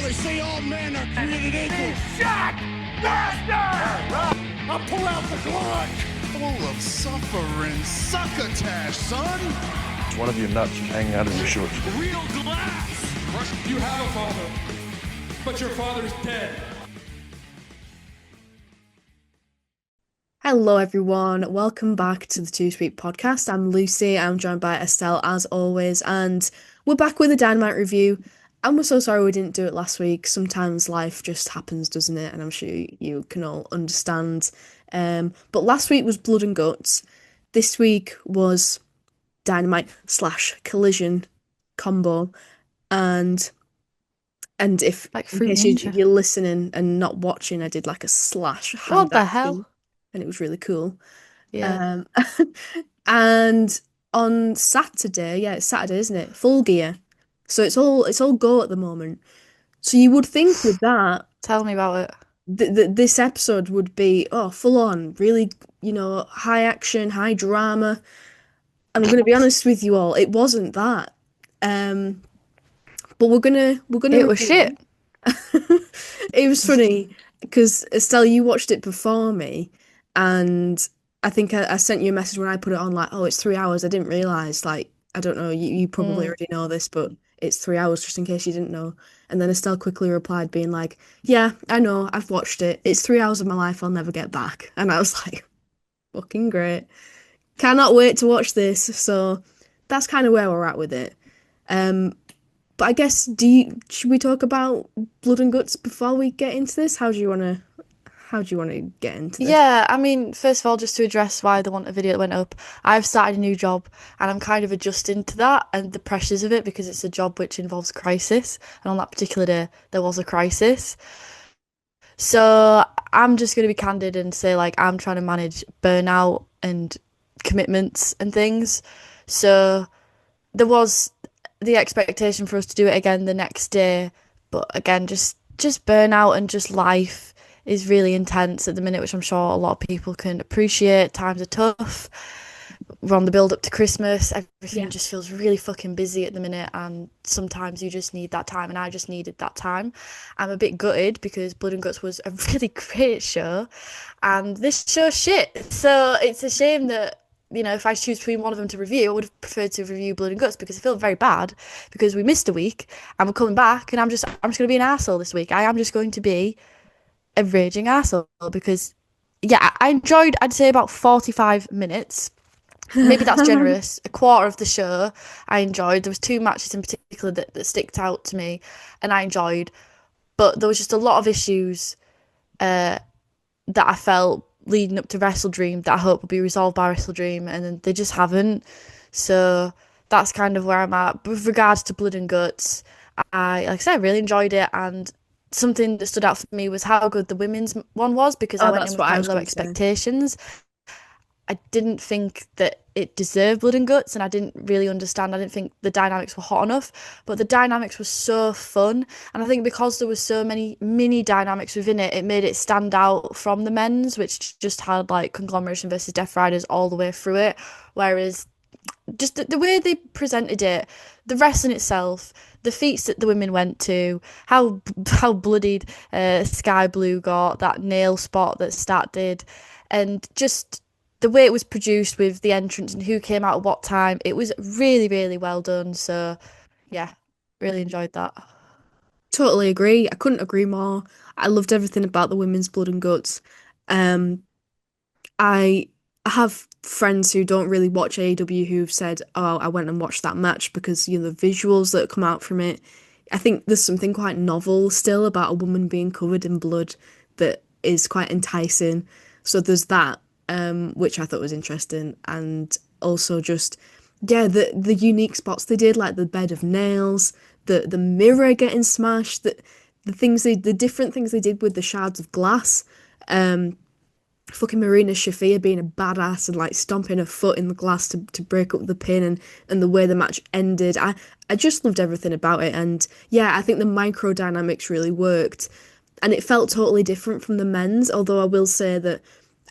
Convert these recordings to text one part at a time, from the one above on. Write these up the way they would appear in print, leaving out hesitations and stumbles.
they say all men are created equal. Shot! Master! I'll pull out the Glock! Full of suffering, succotash, son! It's one of your nuts hanging out of your shorts. Real glass! You have a father, but your father's dead. Hello everyone, welcome back to the Too Sweet podcast. I'm Lucy, I'm joined by Estelle as always, and we're back with a Dynamite review. And we're so sorry we didn't do it last week. Sometimes life just happens, doesn't it? And I'm sure you can all understand. But last week was Blood and Guts. This week was Dynamite / Collision combo. And if like in case you're listening and not watching, I did like a slash hand What the action, hell? and it was really cool. Yeah. And on Saturday, it's Saturday, isn't it? Full Gear. So it's all go at the moment. So you would think with that, Tell me about it. this episode would be full on, really, high action, high drama. And I'm going to be honest with you all, it wasn't that. But we're gonna. It was shit. It was funny because Estelle, you watched it before me, and I think I sent you a message when I put it on, like, oh, it's 3 hours. I didn't realize, like, I don't know, you probably already know this, but it's 3 hours, just in case you didn't know. And then Estelle quickly replied, being like, yeah, I know, I've watched it. It's 3 hours of my life I'll never get back. And I was like, fucking great. Cannot wait to watch this. So that's kind of where we're at with it. But I guess, should we talk about Blood and Guts before we get into this? How do you want to get into this? Yeah, I mean, first of all, just to address why they want a video that went up, I've started a new job and I'm kind of adjusting to that and the pressures of it because it's a job which involves crisis. And on that particular day, there was a crisis. So I'm just going to be candid and say, like, I'm trying to manage burnout and commitments and things. So there was the expectation for us to do it again the next day, but again, just burnout and just life is really intense at the minute, which I'm sure a lot of people can appreciate. Times are tough. We're on the build up to Christmas. Everything just feels really fucking busy at the minute, and sometimes you just need that time, and I just needed that time. I'm a bit gutted because Blood and Guts was a really great show, and this show's shit. So it's a shame that, if I choose between one of them to review, I would have preferred to review Blood and Guts because I feel very bad because we missed a week and we're coming back, and I'm just going to be an arsehole this week. I am just going to be a raging arsehole because, I enjoyed, I'd say, about 45 minutes. Maybe that's generous. A quarter of the show I enjoyed. There was 2 matches in particular that sticked out to me and I enjoyed. But there was just a lot of issues that I felt leading up to Wrestle Dream that I hope will be resolved by Wrestle Dream, and then they just haven't. So that's kind of where I'm at. But with regards to Blood and Guts, like I said, I really enjoyed it, and something that stood out for me was how good the women's one was, because I went in with quite low expectations. I didn't think that it deserved Blood and Guts, and I didn't really understand. I didn't think the dynamics were hot enough, but the dynamics were so fun, and I think because there was so many mini dynamics within it, it made it stand out from the men's, which just had like Conglomeration versus Death Riders all the way through it, whereas just the way they presented it, the wrestling itself, the feats that the women went to, how bloodied Sky Blue got, that nail spot that Stat did, and just the way it was produced with the entrance and who came out at what time, it was really, really well done. So, yeah, really enjoyed that. Totally agree. I couldn't agree more. I loved everything about the women's Blood and Guts. I have friends who don't really watch AEW who've said, oh, I went and watched that match because, the visuals that come out from it. I think there's something quite novel still about a woman being covered in blood that is quite enticing. So there's that. Which I thought was interesting, and also just the unique spots they did, like the bed of nails, the mirror getting smashed, the different things they did with the shards of glass, fucking Marina Shafir being a badass and like stomping her foot in the glass to break up the pin, and the way the match ended. I just loved everything about it, and I think the micro dynamics really worked, and it felt totally different from the men's, although I will say that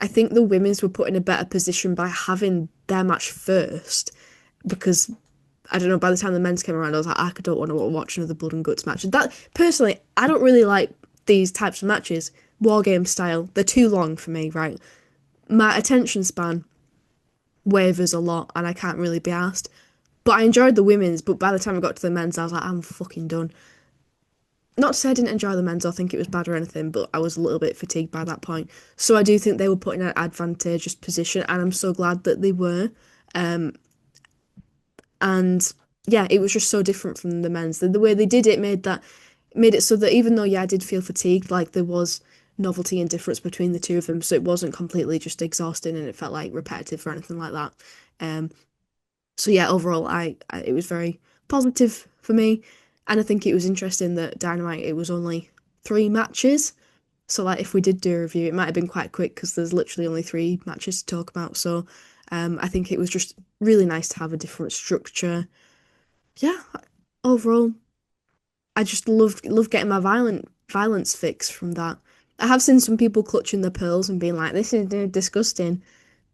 I think the women's were put in a better position by having their match first, because I don't know, by the time the men's came around, I was like, I don't want to watch another blood and guts match. That personally, I don't really like these types of matches, war game style. They're too long for me, right? My attention span wavers a lot, and I can't really be asked. But I enjoyed the women's, but by the time I got to the men's, I was like, I'm fucking done. Not to say I didn't enjoy the men's or think it was bad or anything, but I was a little bit fatigued by that point. So I do think they were put in an advantageous position, and I'm so glad that they were. Um, and yeah, it was just so different from the men's. The way they did it made it so that even though yeah, I did feel fatigued, like there was novelty and difference between the two of them, so it wasn't completely just exhausting and it felt like repetitive or anything like that. Um, so yeah, overall, I it was very positive for me, and I think it was interesting that Dynamite it was only 3 matches. So like if we did do a review, it might have been quite quick because there's literally only 3 matches to talk about. So I think it was just really nice to have a different structure. Yeah, overall, I just love getting my violence fix from that. I have seen some people clutching their pearls and being like, "This is disgusting."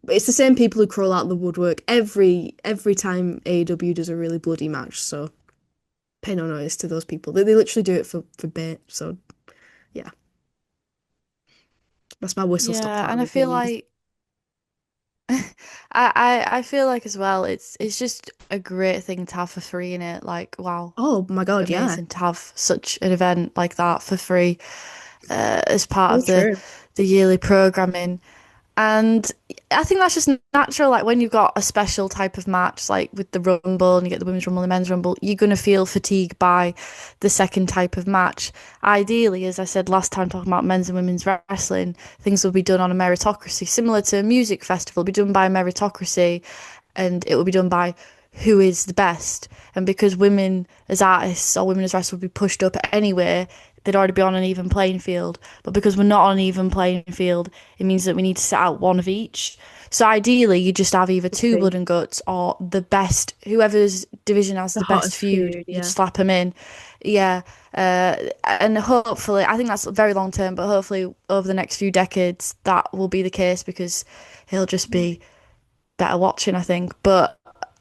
But it's the same people who crawl out the woodwork every time AEW does a really bloody match. So pay no notice to those people. They literally do it for bait. So yeah, that's my whistle stop Yeah, tower and I feel reviews. like I feel like as well it's just a great thing to have for free in it. Like, wow, Oh my God, yeah, amazing to have such an event like that for free as part so of the true. yearly programming. And I think that's just natural. Like when you've got a special type of match, like with the Rumble and you get the Women's Rumble and the Men's Rumble, you're going to feel fatigued by the second type of match. Ideally, as I said last time, talking about men's and women's wrestling, things will be done on a meritocracy, similar to a music festival, be done by a meritocracy, and it will be done by who is the best. And because women as artists or women as wrestlers would be pushed up anyway, they'd already be on an even playing field. But because we're not on an even playing field, it means that we need to set out one of each. So ideally, you just have either two See, blood and guts or the best, whoever's division has the the best hottest feud, feud, you'd yeah. slap them in. Yeah. And hopefully, I think that's very long term, but hopefully over the next few decades, that will be the case because he'll just be better watching, I think. But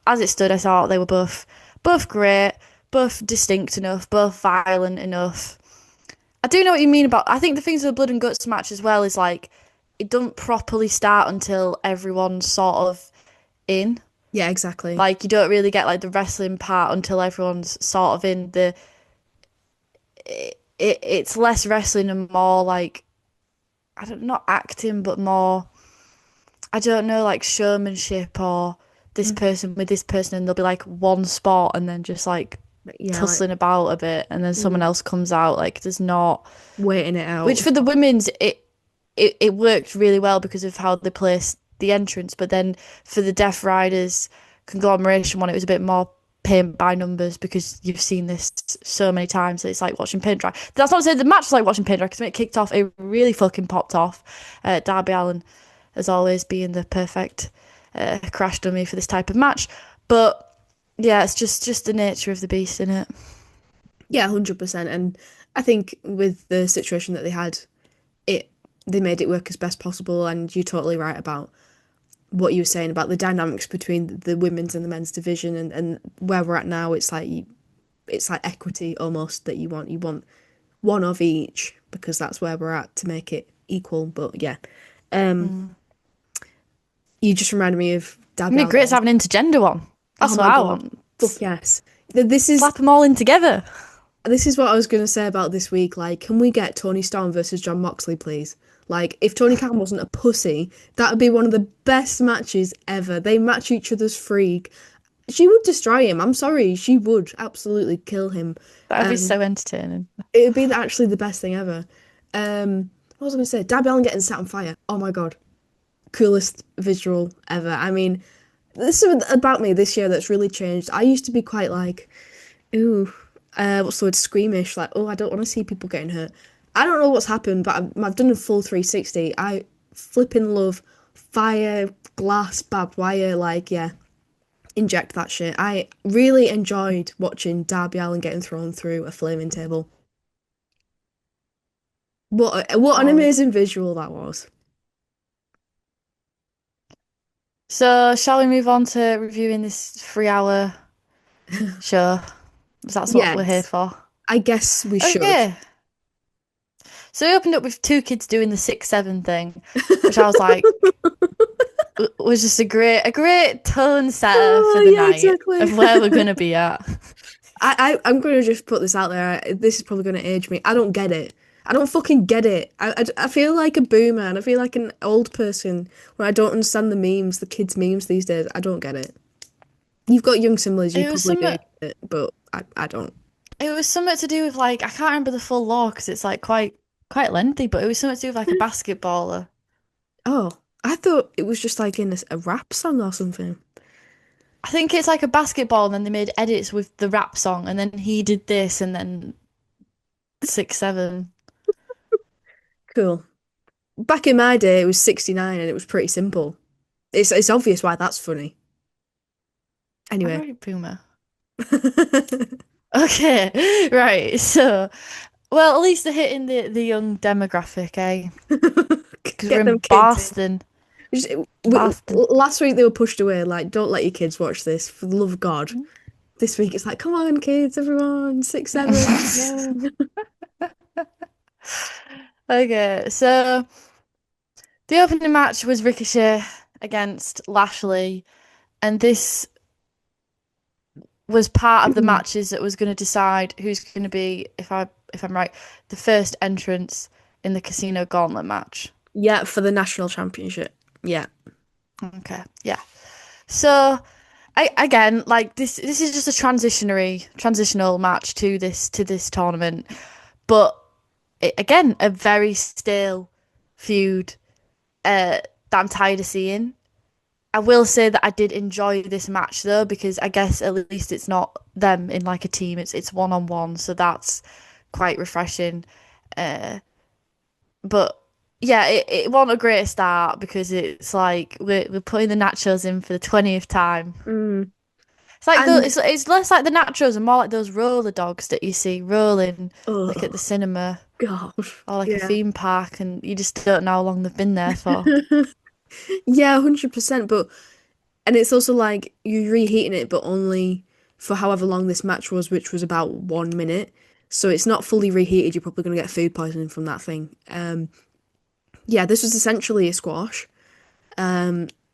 as it stood, I thought they were both great, both distinct enough, both violent enough. I do know what you mean about. I think the things with the blood and guts match as well is like it doesn't properly start until everyone's sort of in. Yeah, exactly. Like you don't really get like the wrestling part until everyone's sort of in. It's less wrestling and more like I don't not acting, but more I don't know like showmanship or this Mm. person with this person, and there'll be like one spot and then just like Yeah, like tussling about a bit, and then someone mm, else comes out. Like there's not. waiting it Which out. for the women's, it worked really well because of how they placed the entrance. But then for the Death Riders conglomeration one, it was a bit more paint by numbers because you've seen this so many times that it's like watching paint dry. That's not to say the match was like watching paint dry because when it kicked off, it really fucking popped off. Darby Allin, as always, being the perfect crash dummy for this type of match. But yeah, it's just the nature of the beast, in it? Yeah, 100%. And I think with the situation that they had, it they made it work as best possible. And you're totally right about what you were saying about the dynamics between the women's and the men's division, and where we're at now. It's like equity almost that you want. You want one of each because that's where we're at to make it equal. But yeah, um, Mm. you just reminded me of I Darby mean, Allin great to getting. have an intergender one. Oh That's what my I God, want. fuck yes. This is Slap them all in together. this is what I was gonna say about this week. Like, can we get Tony Storm versus John Moxley, please? Like, if Tony Khan wasn't a pussy, that would be one of the best matches ever. They match each other's freak. She would destroy him. I'm sorry, she would absolutely kill him. That would be Um, so entertaining. it would be actually the best thing ever. What was I gonna say? Darby Allin getting set on fire. Oh my God, coolest visual ever. I mean, this is about me this year that's really changed. I used to be quite like, ooh, what's the word? Squeamish. Like, oh, I don't want to see people getting hurt. I don't know what's happened, but I've done a full 360. I flipping love fire, glass, barbed wire. Like, yeah, inject that shit. I really enjoyed watching Darby Allin getting thrown through a flaming table. What an Solid. amazing visual that was. So, shall we move on to reviewing this 3 hour Sure. That's what we're here Yes, for. I guess we should. Okay. So we opened up with two kids doing the 6-7 thing, which I was like was just a great tone setter for Oh the yeah, night exactly. of where we're gonna be at. I'm going to just put this out there. This is probably going to age me. I don't get it. I don't fucking get it. I feel like a boomer and I feel like an old person when I don't understand the memes, the kids' memes these days. I don't get it. You've got young siblings, you It was probably do something. get it, but I don't. It was something to do with like I can't remember the full law because it's like quite lengthy, but it was something to do with like a basketballer. Oh, I thought it was just like in a rap song or something. I think it's like a basketball, and then they made edits with the rap song, and then he did this, and then 6-7. Cool. Back in my day, it was 69 and it was pretty simple. It's obvious why that's funny. I'm Anyway. already boomer. Okay, right. So, well, at least they're hitting the young demographic, eh? Because we're Get them in kids in. Boston, Just, Boston. last week they were pushed away, like, don't let your kids watch this, for the love of God. This week it's like, come on, kids, everyone, 6-7. Yeah. Okay, so the opening match was Ricochet against Lashley, and this was part of the matches that was going to decide who's going to be, if I'm right, the first entrance in the Casino Gauntlet match. Yeah, for the national championship. Yeah. Okay, yeah. So, again, like this is just a transitional match to this tournament, but again, a very stale feud that I'm tired of seeing. I will say that I did enjoy this match though, because I guess at least it's not them in like a team, it's one on one, so that's quite refreshing. Uh, but yeah, it wasn't a great start because it's like we're putting the nachos in for the 20th time. Mm. It's like And, it's less like the nachos and more like those roller dogs that you see rolling like at the oh, cinema God. or like a Yeah. theme park, and you just don't know how long they've been there for. Yeah, 100%. And it's also like you're reheating it, but only for however long this match was, which was about 1 minute. So it's not fully reheated. You're probably going to get food poisoning from that thing. Yeah, this was essentially a squash.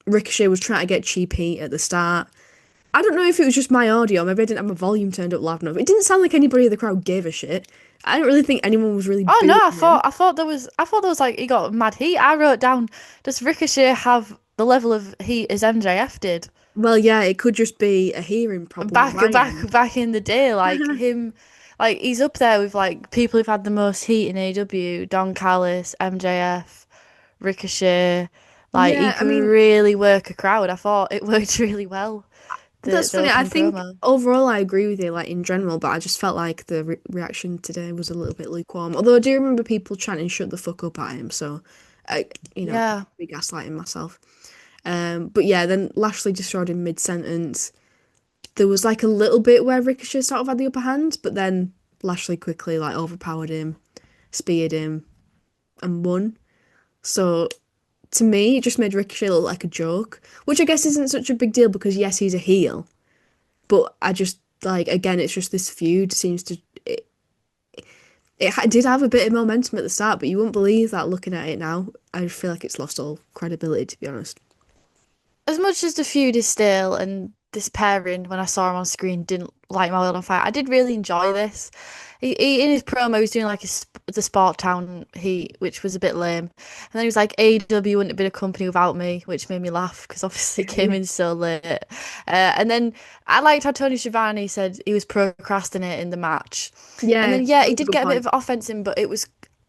Ricochet was trying to get cheap heat at the start. I don't know if it was just my audio. Maybe I didn't have my volume turned up loud enough. It didn't sound like anybody in the crowd gave a shit. I don't really think anyone was really Oh no, booing him. I thought there was like he got mad heat. I wrote down, does Ricochet have the level of heat as MJF did Well, yeah, it could just be a hearing problem on back my back end. back in the day? Like him, like he's up there with like people who've had the most heat in AEW, Don Callis, MJF, Ricochet. Like he Yeah, I could mean, really work a crowd. I thought it worked really well. The that's the funny. I opening think promo. overall I agree with you, like in general, but I just felt like the reaction today was a little bit lukewarm. Although I do remember people chanting "shut the fuck up" at him, so I, Yeah. be gaslighting myself. But yeah, then Lashley destroyed him mid-sentence. There was like a little bit where Ricochet sort of had the upper hand, but then Lashley quickly like overpowered him, speared him, and won. So to me, it just made Ricochet look like a joke, which I guess isn't such a big deal because yes, he's a heel, but I just like again, it's just this feud seems to did have a bit of momentum at the start, but you wouldn't believe that looking at it now. I feel like it's lost all credibility, to be honest. As much as the feud is stale and this pairing, when I saw him on screen, didn't light my world on fire, I did really enjoy this. He in his promo, he was doing like the Sport Town heat, which was a bit lame. And then he was like, AEW wouldn't have been a company without me, which made me laugh because obviously it came in so late. And then I liked how Tony Schiavone said he was procrastinating the match. And Yeah, then, yeah, that he was a did good get a bit point. of offense in, but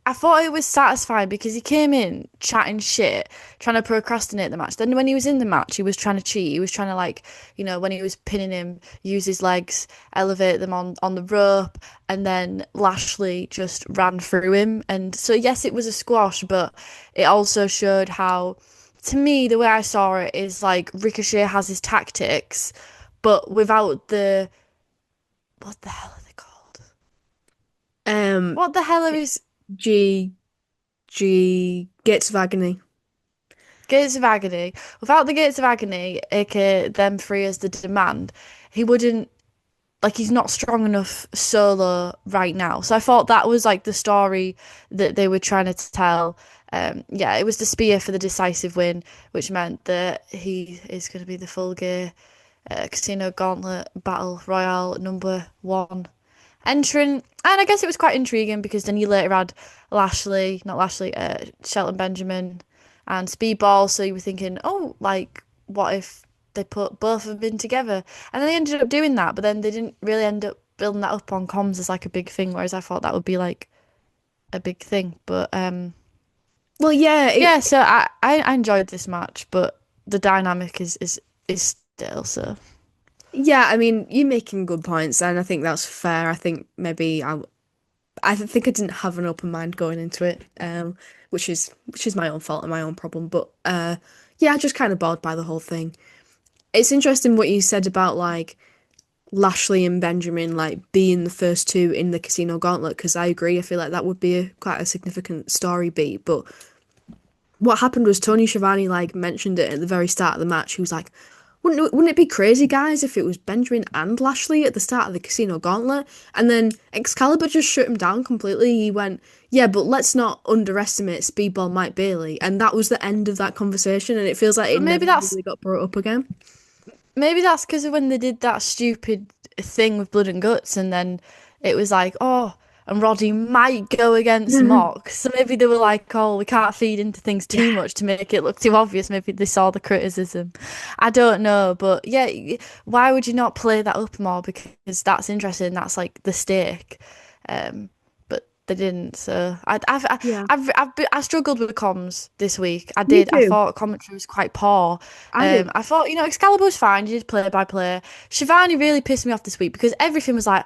I thought it was satisfying because he came in chatting shit, trying to procrastinate the match. Then when he was in the match, he was trying to cheat. He was trying to like, when he was pinning him, use his legs, elevate them on the rope, and then Lashley just ran through him. And so yes, it was a squash, but it also showed how, to me, the way I saw it is like Ricochet has his tactics, but without the what the hell are they called? Um, What the hell are his G Gates of Agony. Gates of Agony? Without the Gates of Agony, aka them three as the demand, he wouldn't like he's not strong enough solo right now. So I thought that was like the story that they were trying to tell. Yeah, it was the spear for the decisive win, which meant that he is going to be the full gear Casino Gauntlet Battle Royale #1 entrant. And I guess it was quite intriguing because then you later had Shelton Benjamin and Speedball. So you were thinking, oh, like, what if they put both of them in together? And then they ended up doing that, but then they didn't really end up building that up on comms as like a big thing, whereas I thought that would be like a big thing. But Well, yeah, yeah, so I enjoyed this match, but the dynamic is still so. yeah. I mean, you're making good points, and I think that's fair. I think maybe I think I didn't have an open mind going into it, which is my own fault and my own problem. But yeah, just kind of bored by the whole thing. It's interesting what you said about like Lashley and Benjamin like being the first two in the Casino Gauntlet because I agree. I feel like that would be quite a significant story beat. But what happened was Tony Schiavone like mentioned it at the very start of the match. He was like, wouldn't it be crazy, guys, if it was Benjamin and Lashley at the start of the Casino Gauntlet? And then Excalibur just shut him down completely. He went, yeah, but let's not underestimate Speedball Mike Bailey. And that was the end of that conversation. And it feels like it But never really got brought up again. maybe that's because of when they did that stupid thing with Blood and Guts, and then it was like, oh, and Roddy might go against Mox. So maybe they were like, oh, we can't feed into things too much to make it look too obvious. Maybe they saw the criticism. I don't know, but yeah, why would you not play that up more? Because that's interesting. That's like the stake. But they didn't. So Yeah. I struggled with comms this week. I Me did. I too. thought commentary was quite poor. I did. I thought, Excalibur was fine. You did play by play. Shivani really pissed me off this week because everything was like,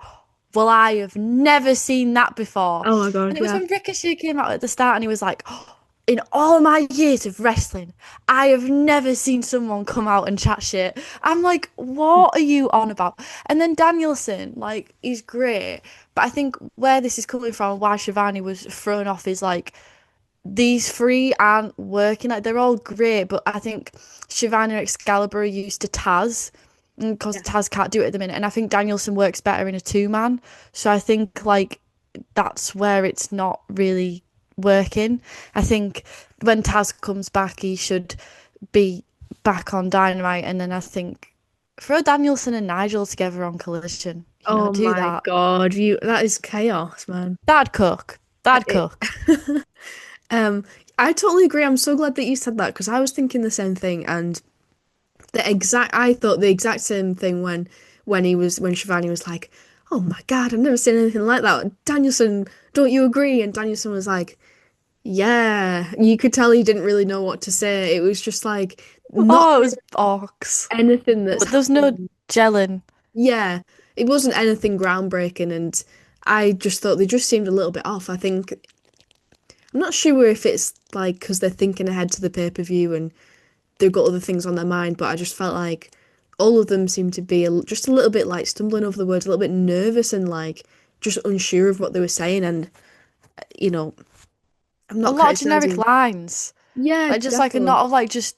well, I have never seen that before. Oh my God, And it was yeah. when Ricochet came out at the start and he was like, oh, in all my years of wrestling, I have never seen someone come out and chat shit. I'm like, what are you on about? And then Danielson, like, he's great. But I think where this is coming from, why Shivani was thrown off is like, these three aren't working. Like, they're all great, but I think Shivani and Excalibur are used to Taz because Taz can't do it at the minute. And I think Danielson works better in a two-man. So I think like that's where it's not really working. I think when Taz comes back, he should be back on Dynamite. And then I think throw Danielson and Nigel together on Collision. Oh Do my that. God, that is chaos, man. That'd cook. That'd It- cook. Um, I totally agree. I'm so glad that you said that because I was thinking the same thing, and I thought the exact same thing when Shivani was like, "Oh my God, I've never seen anything like that." Danielson, don't you agree? And Danielson was like, "Yeah." You could tell he didn't really know what to say. It was just like not Oh, it was box. anything that's But there's no happened. gelling. Yeah, it wasn't anything groundbreaking, and I just thought they just seemed a little bit off. I'm not sure if it's like because they're thinking ahead to the pay-per-view and they've got other things on their mind, but I just felt like all of them seemed to be just a little bit like stumbling over the words, a little bit nervous and like just unsure of what they were saying. And you know, I'm A not lot of generic criticizing. lines. Yeah, Like just like a definitely. lot of like just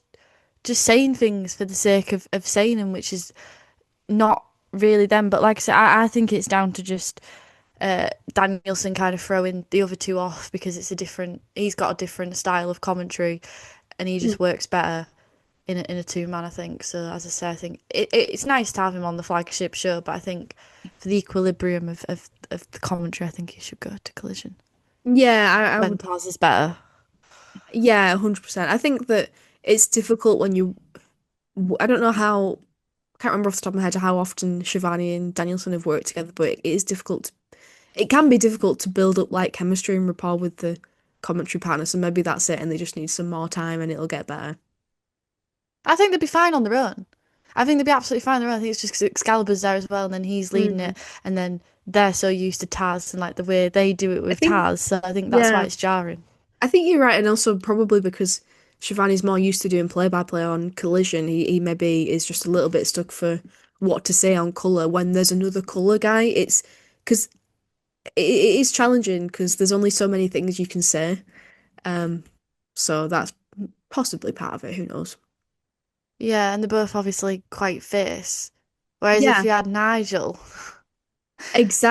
saying things for the sake of saying them, which is not really them. But like I said, I think it's down to just Danielson kind of throwing the other two off because he's got a different style of commentary and he just works better in a two-man, I think. So as I say, I think it's nice to have him on the flagship show, but I think for the equilibrium of the commentary, I think he should go to Collision. Yeah, I Ben would. Taz is better. Yeah, 100%. I think that it's difficult when I don't know how. I can't remember off the top of my head how often Shivani and Danielson have worked together, but it is difficult. It can be difficult to build up like chemistry and rapport with the commentary partner. So maybe that's it, and they just need some more time, and it'll get better. I think they'd be fine on their own. I think they'd be absolutely fine on their own. I think it's just 'cause Excalibur's there as well, and then he's leading Mm. it, and then they're so used to Taz and like the way they do it I with think, Taz. So I think that's why yeah, it's jarring. I think you're right, and also probably because Shivani's more used to doing play-by-play on Collision, he maybe is just a little bit stuck for what to say on Colour when there's another Colour guy. It's because it is challenging because there's only so many things you can say. Um, so that's possibly part of it. Who knows? Yeah, and they're both obviously quite fierce. Whereas if Yeah, you had Nigel,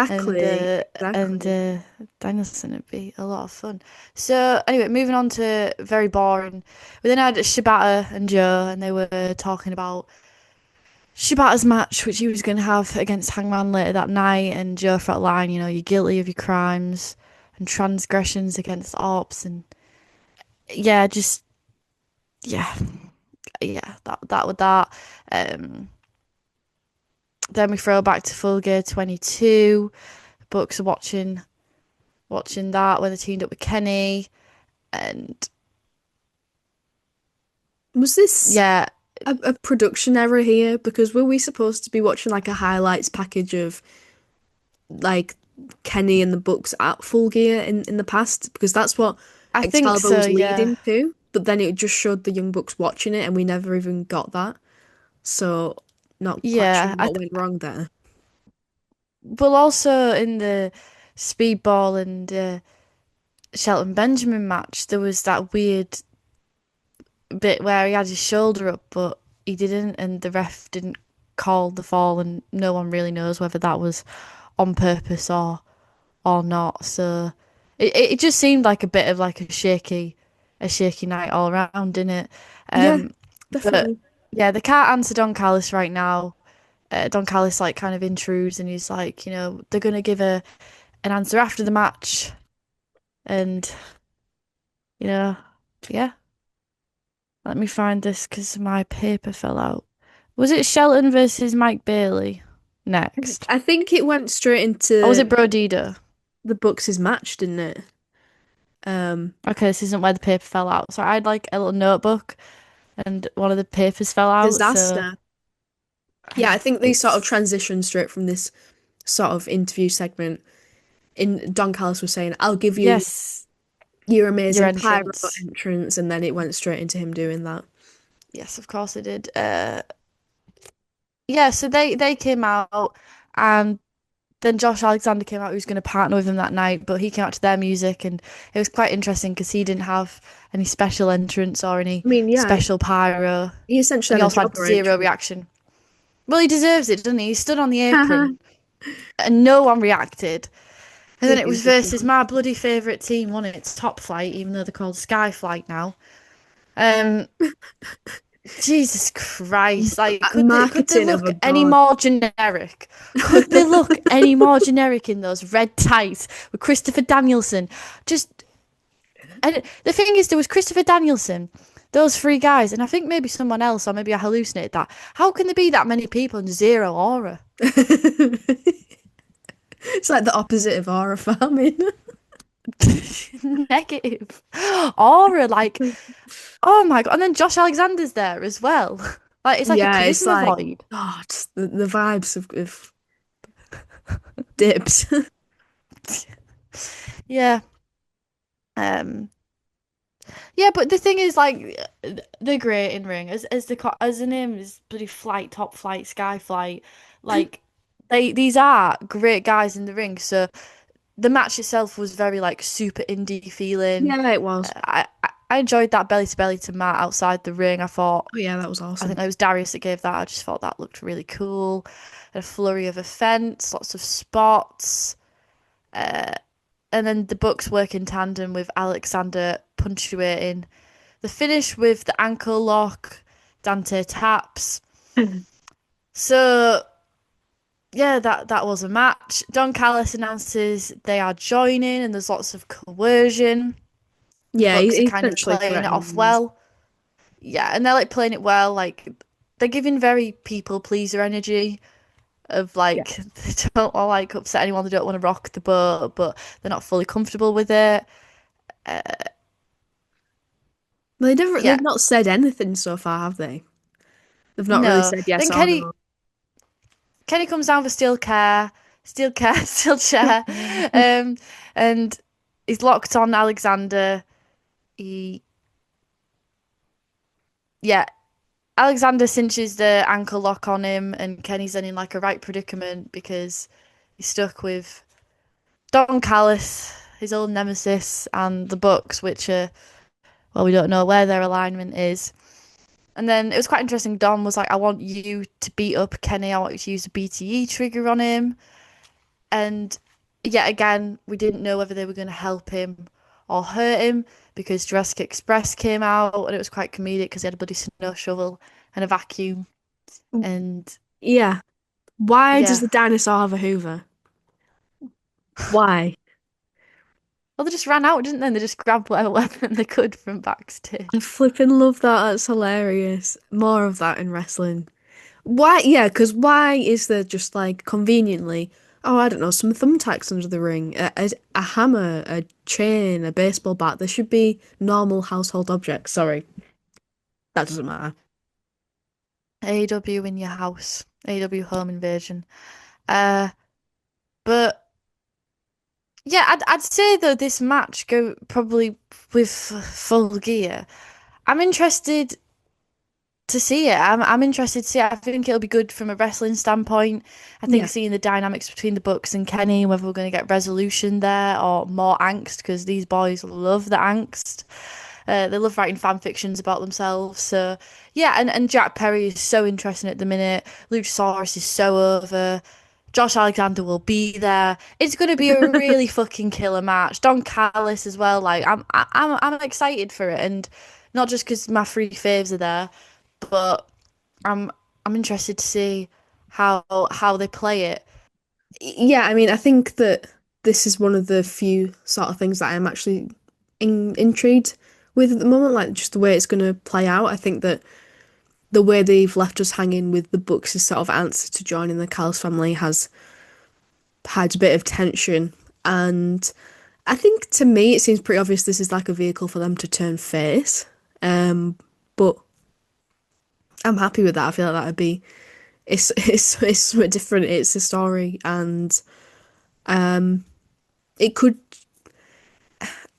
and Exactly. uh, and Exactly. uh, Danielson would be a lot of fun. So anyway, moving on to very boring. We then had Shibata and Joe, and they were talking about Shibata's match, which he was going to have against Hangman later that night. And Joe felt line, you're guilty of your crimes and transgressions against Ops, and yeah, just yeah, yeah, that with that. Um, then we throw back to Full Gear 22. Bucks are watching that when they teamed up with Kenny. And Was this yeah, a production error here? Because were we supposed to be watching like a highlights package of like Kenny and the Bucks at Full Gear in the past? Because that's what I think Excalibur so, was yeah. leading to, but then it just showed the Young Bucks watching it, and we never even got that. So not quite sure Yeah, what went wrong there. well, also in the Speedball and Shelton Benjamin match, there was that weird bit where he had his shoulder up, but he didn't, and the ref didn't call the fall, and no one really knows whether that was on purpose or not. So it just seemed like a bit of like a shaky night all around, didn't it? Yeah, Um, but definitely. yeah, they can't answer Don Callis right now. Don Callis like kind of intrudes and he's like, they're gonna give an answer after the match, and you know, yeah. Let me find this because my paper fell out. Was it Shelton versus Mike Bailey next? I think it went straight Or was into it Brodida? the Bucks' match, didn't it? Um, Okay, this isn't where the paper fell out. So I had like a little notebook and one of the papers fell out. So Disaster. Yeah, I think they sort of it's transitioned straight from this sort of interview segment. In Don Callis was saying, "I'll give you yes, your your amazing pyro entrance. entrance," and then it went straight into him doing that. Yes, of course it did. Yeah, so they came out and then Josh Alexander came out who was going to partner with them that night, but he came out to their music and it was quite interesting because he didn't have any special entrance or any I mean, yeah, special pyro. he essentially And he had a also had jobber zero entrance. reaction. Well, he deserves it, doesn't he? He stood on the apron and no one reacted. And then He it was gives a versus shit. my bloody favourite team, wasn't it? It's Top Flight, even though they're called Sky Flight now. Um, Jesus Christ! Like, could they Marketing of look a any god. more generic? Could they look any more generic in those red tights with Christopher Danielson? Just and the thing is, there was Christopher Danielson, those three guys, and I think maybe someone else, or maybe I hallucinated that. How can there be that many people and zero aura? It's like the opposite of horror farming. Negative aura, like oh my god! And then Josh Alexander's there as well. Like it's like a Yeah, it's charisma like, void. oh, just the vibes of dips. Yeah. Um. Yeah, but the thing is, like, they're great in ring. As the name is bloody flight, top flight, sky flight. Like, these are great guys in the ring. So the match itself was very like super indie feeling. Yeah, it was. I enjoyed that belly to belly to mat outside the ring. Oh yeah, that was I think awesome. it was Darius that gave that. I just thought that looked really cool. A flurry of offense, lots of spots. And then the Bucks work in tandem with Alexander punctuating the finish with the ankle lock. Dante taps. So yeah, that was a match. Don Callis announces they are joining, and there's lots of coercion. The Yeah, Bucks are he kind of essentially playing it threatened off them. well. Yeah, and they're like playing it well. Like they're giving very people pleaser energy of Yeah. like they don't want to like upset anyone. They don't want to rock the boat, but they're not fully comfortable with it. They've Yeah, not said anything so far, have they? They've not really no. said yes Then or Kenny no. Kenny comes down for steel care, steel chair, um, and he's locked on Alexander. He yeah, Alexander cinches the ankle lock on him, and Kenny's then in like a right predicament because he's stuck with Don Callis, his old nemesis, and the Bucks, which are well, we don't know where their alignment is. And then it was quite interesting. Don was like, "I want you to beat up Kenny. I want you to use the BTE trigger on him." And yet again, we didn't know whether they were going to help him or hurt him because Jurassic Express came out and it was quite comedic because he had a bloody snow shovel and a vacuum. And Yeah. Why does yeah, the dinosaur have a Hoover? Why? well, they just ran out, didn't they? And they just grabbed whatever weapon they could from I backstage. flipping love that. That's hilarious. More of that in wrestling. Why? Yeah, because why is there just like conveniently, oh, I don't know, some thumbtacks under the ring, a hammer, a chain, a baseball bat? There should be normal household objects. Sorry, that doesn't matter. AEW in your house, AEW home invasion. Uh, but yeah, I'd say though this match go probably with full gear. I'm interested to see it. I'm interested to see it. I think it'll be good from a wrestling standpoint. I think Yeah. seeing the dynamics between the Bucks and Kenny, whether we're going to get resolution there or more angst, because these boys love the angst. They love writing fan fictions about themselves. So yeah, and Jack Perry is so interesting at the minute. Luchasaurus is so over. Josh Alexander will be there. It's going to be a really fucking killer match. Don Callis as well. Like I'm excited for it, and not just because my three faves are there, but I'm interested to see how they play it. Yeah, I mean, I think that this is one of the few sort of things that I'm actually intrigued with at the moment, like just the way it's going to play out. I think that the way they've left us hanging with the Bucks' sort of answer to joining the Callis family has had a bit of tension. And I think to me, it seems pretty obvious this is like a vehicle for them to turn face. But I'm happy with that. I feel like that'd be it's something different. It's a story, and it could.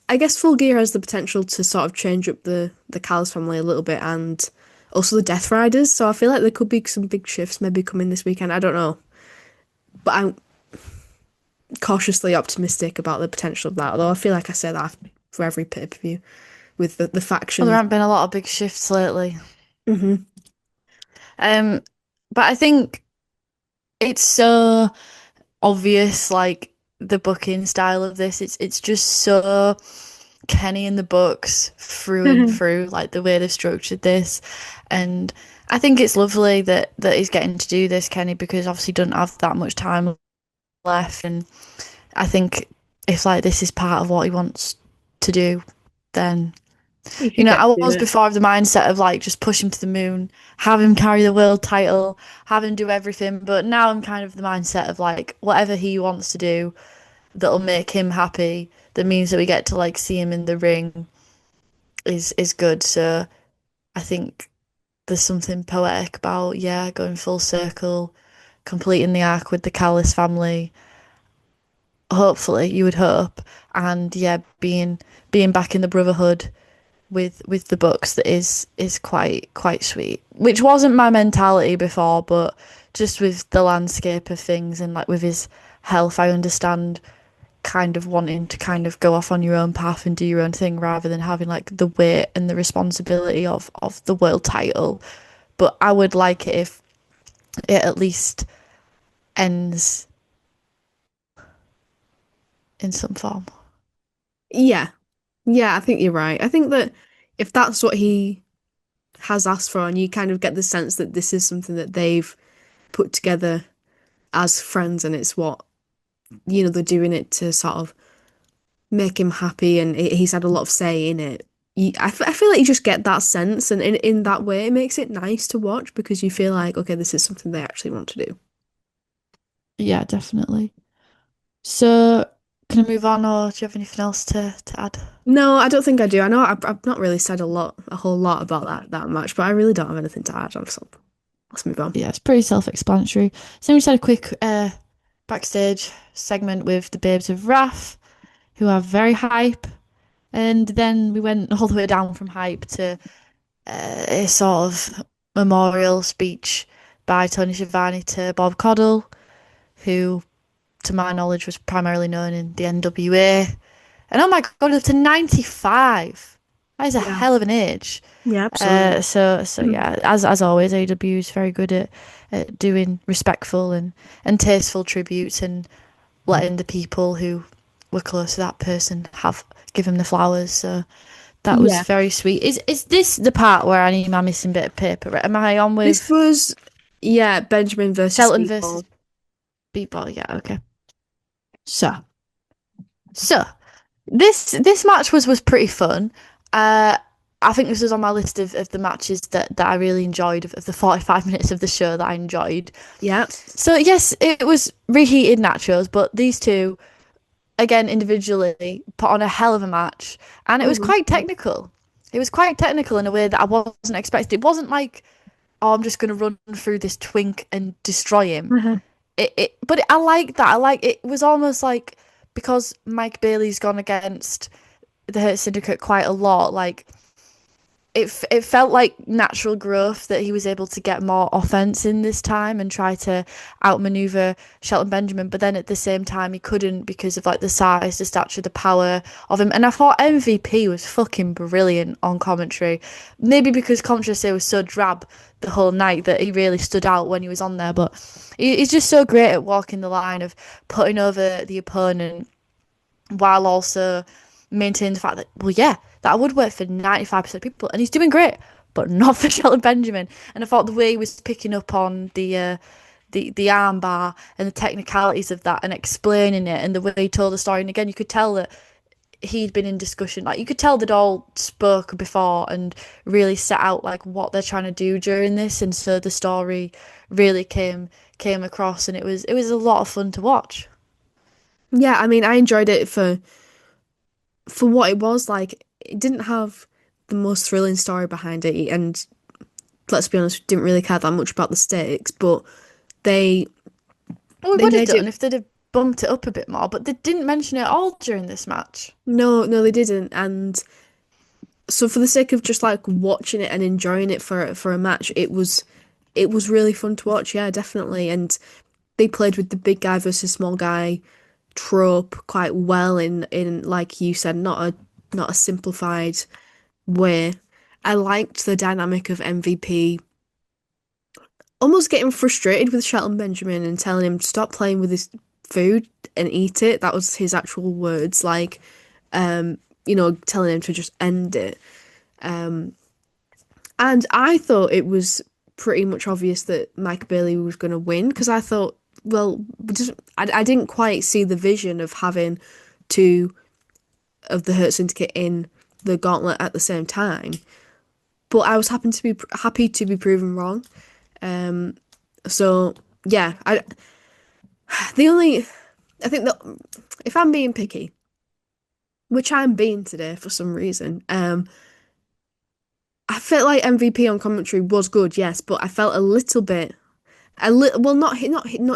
I guess Full Gear has the potential to sort of change up the Callis family a little bit, and also the Death Riders. So I feel like there could be some big shifts maybe coming this weekend. I don't know, but I'm cautiously optimistic about the potential of that. Although I feel like I say that for every pay-per-view with the Well, there factions. haven't been a lot of big shifts lately. Hmm. Um, but I think it's so obvious, like the booking style of this. It's just so Kenny and the Bucks through and through, like the way they've structured this. And I think it's lovely that he's getting to do this, Kenny, because obviously he doesn't have that much time left. And I think if like this is part of what he wants to do, then You you should know, get I to do was it. before of the mindset of like just push him to the moon, have him carry the world title, have him do everything. But now I'm kind of the mindset of like whatever he wants to do that'll make him happy, that means that we get to like see him in the ring is good. So I think there's something poetic about yeah, going full circle, completing the arc with the Callis family. Hopefully, you would hope, and yeah, being back in the brotherhood with the Bucks that is quite sweet. Which wasn't my mentality before, but just with the landscape of things and like with his health, I understand kind of wanting to kind of go off on your own path and do your own thing rather than having like the weight and the responsibility of the world title. But I would like it if it at least ends in some form. Yeah, yeah, I think you're right. I think that if that's what he has asked for, and you kind of get the sense that this is something that they've put together as friends, and it's what, they're doing it to sort of make him happy, and he's had a lot of say in it. I feel like you just get that sense, and in that way, it makes it nice to watch because you feel like, okay, this is something they actually want to do. Yeah, definitely. So can I move on or do you have anything else to add? No, I don't think I do. I know I've not really said a whole lot about that much, but I really don't have anything to add. So let's move on. Yeah, it's pretty self-explanatory. So we just had a quick backstage segment with the Babes of Wrath, who are very hype, and then we went all the way down from hype to a sort of memorial speech by Tony Schiavone to Bob Caudle, who, to my knowledge, was primarily known in the NWA. And oh my God, up to 95. That is a Yeah. hell of an age. Yeah, absolutely. So yeah, as always, AEW is very good at doing respectful and tasteful tributes, and letting the people who were close to that person give him the flowers. So that was Yeah. very sweet. Is this the part where I need my missing bit of paper? Am I on This with was, yeah, Benjamin versus Shelton Speedball. versus Beatball? Yeah, okay. So this match was pretty fun. I think this was on my list of the matches that I really enjoyed, of the 45 minutes of the show that I enjoyed. Yeah. So yes, it was reheated nachos, but these two, again individually, put on a hell of a match, and it was quite technical. It was quite technical in a way that I wasn't expecting. It wasn't like, oh, I'm just going to run through this twink and destroy him. But I like that. I like it. Was almost like, because Mike Bailey's gone against the Hurt Syndicate quite a lot. Like it felt like natural growth that he was able to get more offense in this time and try to outmaneuver Shelton Benjamin. But then at the same time, he couldn't, because of like the size, the stature, the power of him. And I thought MVP was fucking brilliant on commentary. Maybe because commentary was so drab the whole night that he really stood out when he was on there. But he's just so great at walking the line of putting over the opponent while also maintaining the fact that, well, yeah, that would work for 95% of people, and he's doing great, but not for Shelton Benjamin. And I thought the way he was picking up on the arm bar and the technicalities of that and explaining it, and the way he told the story, and again, you could tell that he'd been in discussion. Like, you could tell they'd all spoke before and really set out like what they're trying to do during this, and so the story really came across, and it was a lot of fun to watch. Yeah, I mean, I enjoyed it for what it was. Like, it didn't have the most thrilling story behind it, and let's be honest, didn't really care that much about the stakes, but they Well, we they would have made done it. if they'd have bumped it up a bit more, but they didn't mention it at all during this match. No, they didn't. And so for the sake of just like watching it and enjoying it for a match, it was really fun to watch. Yeah, definitely. And they played with the big guy versus small guy trope quite well in like you said, not a simplified way. I liked the dynamic of MVP almost getting frustrated with Shelton Benjamin and telling him to stop playing with his food and eat it. That was his actual words, like, telling him to just end it. And I thought it was pretty much obvious that Mike Bailey was going to win, because I thought, well, I didn't quite see the vision of having two of the Hurt Syndicate in the gauntlet at the same time. But I was happy to be proven wrong. So yeah, I think that if I'm being picky, which I'm being today for some reason, I felt like MVP on commentary was good, yes, but I felt well, not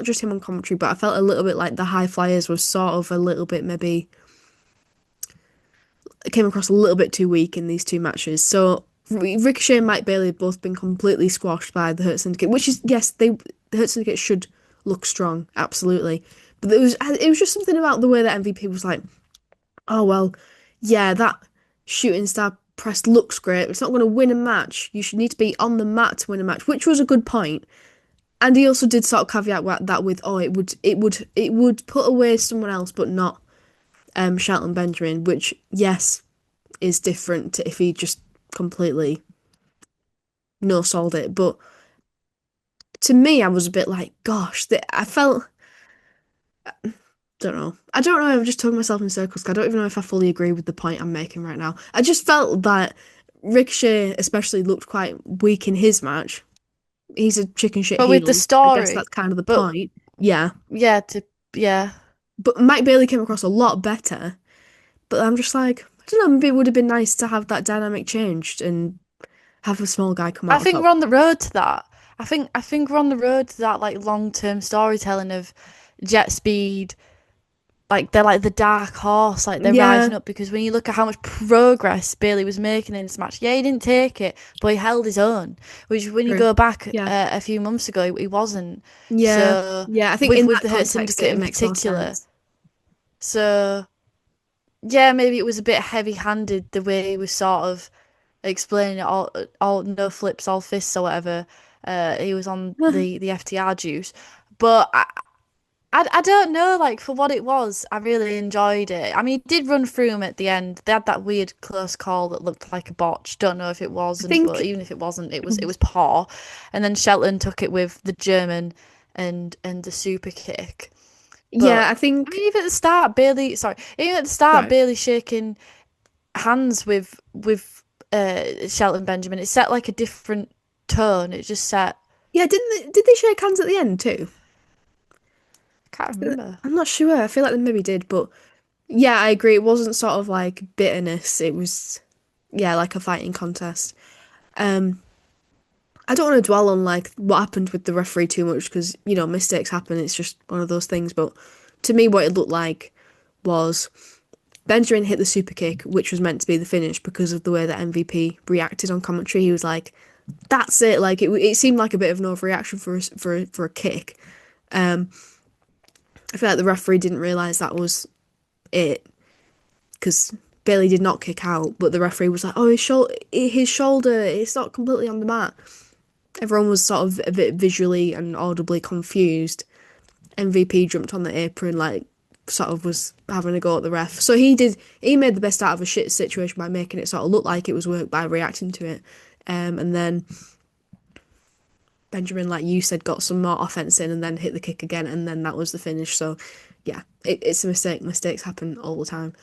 just him on commentary, but I felt a little bit like the high flyers was sort of a little bit, maybe came across a little bit too weak in these two matches. So Ricochet and Mike Bailey have both been completely squashed by the Hurt Syndicate, which is, yes, the Hurt Syndicate should look strong, absolutely. But it was just something about the way that MVP was like, oh well, yeah, that shooting star press looks great. It's not going to win a match. You should need to be on the mat to win a match, which was a good point. And he also did sort of caveat that with, oh, it would put away someone else, but not Shelton Benjamin, which, yes, is different to if he just completely no-sold it. But to me, I was a bit like, gosh, I felt, don't know. I don't know. I'm just talking myself in circles, 'cause I don't even know if I fully agree with the point I'm making right now. I just felt that Ricochet especially looked quite weak in his match. He's a chicken shit But heel. with the I guess story, that's kind of the but point. Yeah. yeah, yeah. But Mike Bailey came across a lot better. But I'm just like, I don't know, maybe it would have been nice to have that dynamic changed and have a small guy come out I on think top. we're on the road to that. I think we're on the road to that, like, long-term storytelling of jet speed. Like, they're like the dark horse, like they're Yeah, rising up, because when you look at how much progress Bailey was making in this match, yeah, he didn't take it, but he held his own. Which, when you true. go back Yeah. a few months ago, he wasn't. Yeah. So Yeah, I think with in with that the Hurt context Syndicate it in makes more particular, sense. so yeah, maybe it was a bit heavy-handed the way he was sort of explaining it, all no flips, all fists or whatever. He was on the FTR juice, but I don't know, like for what it was, I really enjoyed it. I mean, it did run through him at the end. They had that weird close call that looked like a botch. Don't know if it I wasn't, but think, even if it wasn't, it was poor. And then Shelton took it with the German and the super kick. yeah, But I I think, mean, even at the start, right. Bailey shaking hands with Shelton Benjamin, it set like a different tone. It just set. Yeah, did they shake hands at the end too? I can't remember. I'm not sure. I feel like they maybe did, but yeah, I agree. It wasn't sort of like bitterness. It was, yeah, like a fighting contest. Um, I don't want to dwell on like what happened with the referee too much because, mistakes happen. It's just one of those things. But to me, what it looked like was Benjamin hit the super kick, which was meant to be the finish because of the way that MVP reacted on commentary. He was like, "That's it." Like it seemed like a bit of an overreaction for a kick. Um, I feel like the referee didn't realize that was it because Bailey did not kick out, but the referee was like, "Oh, his shoulder, it's not completely on the mat." Everyone was sort of a bit visually and audibly confused. MVP jumped on the apron, like, sort of was having a go at the ref. So he made the best out of a shit situation by making it sort of look like it was work by reacting to it. And then Benjamin, like you said, got some more offense in and then hit the kick again, and then that was the finish. So, yeah, it's a mistake. Mistakes happen all the time.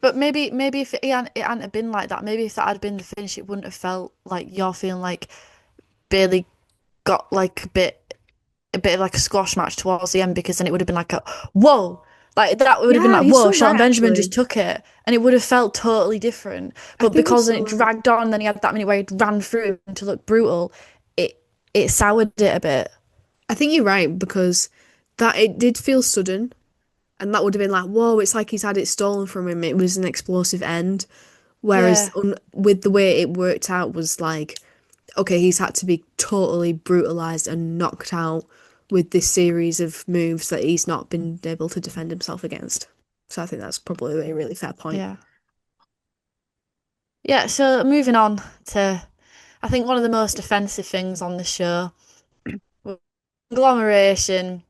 But maybe if it hadn't have been like that, maybe if that had been the finish, it wouldn't have felt like you're feeling like Bailey got like a bit of like a squash match towards the end because then it would have been like a whoa. Like that would have been Yeah, like, you're whoa, so right, Shelton Benjamin just actually. took it. And it would have felt totally different. I But think you're because then so it right. dragged on, then he had that minute where he ran through to look brutal, it soured it a bit. I think you're right because that it did feel sudden, and that would have been like, whoa, it's like he's had it stolen from him. It was an explosive end. Whereas Yeah. with the way it worked out was like, okay, he's had to be totally brutalized and knocked out with this series of moves that he's not been able to defend himself against. So I think that's probably a really fair point. Yeah. Yeah, so moving on to I think one of the most offensive things on the show. Agglomeration,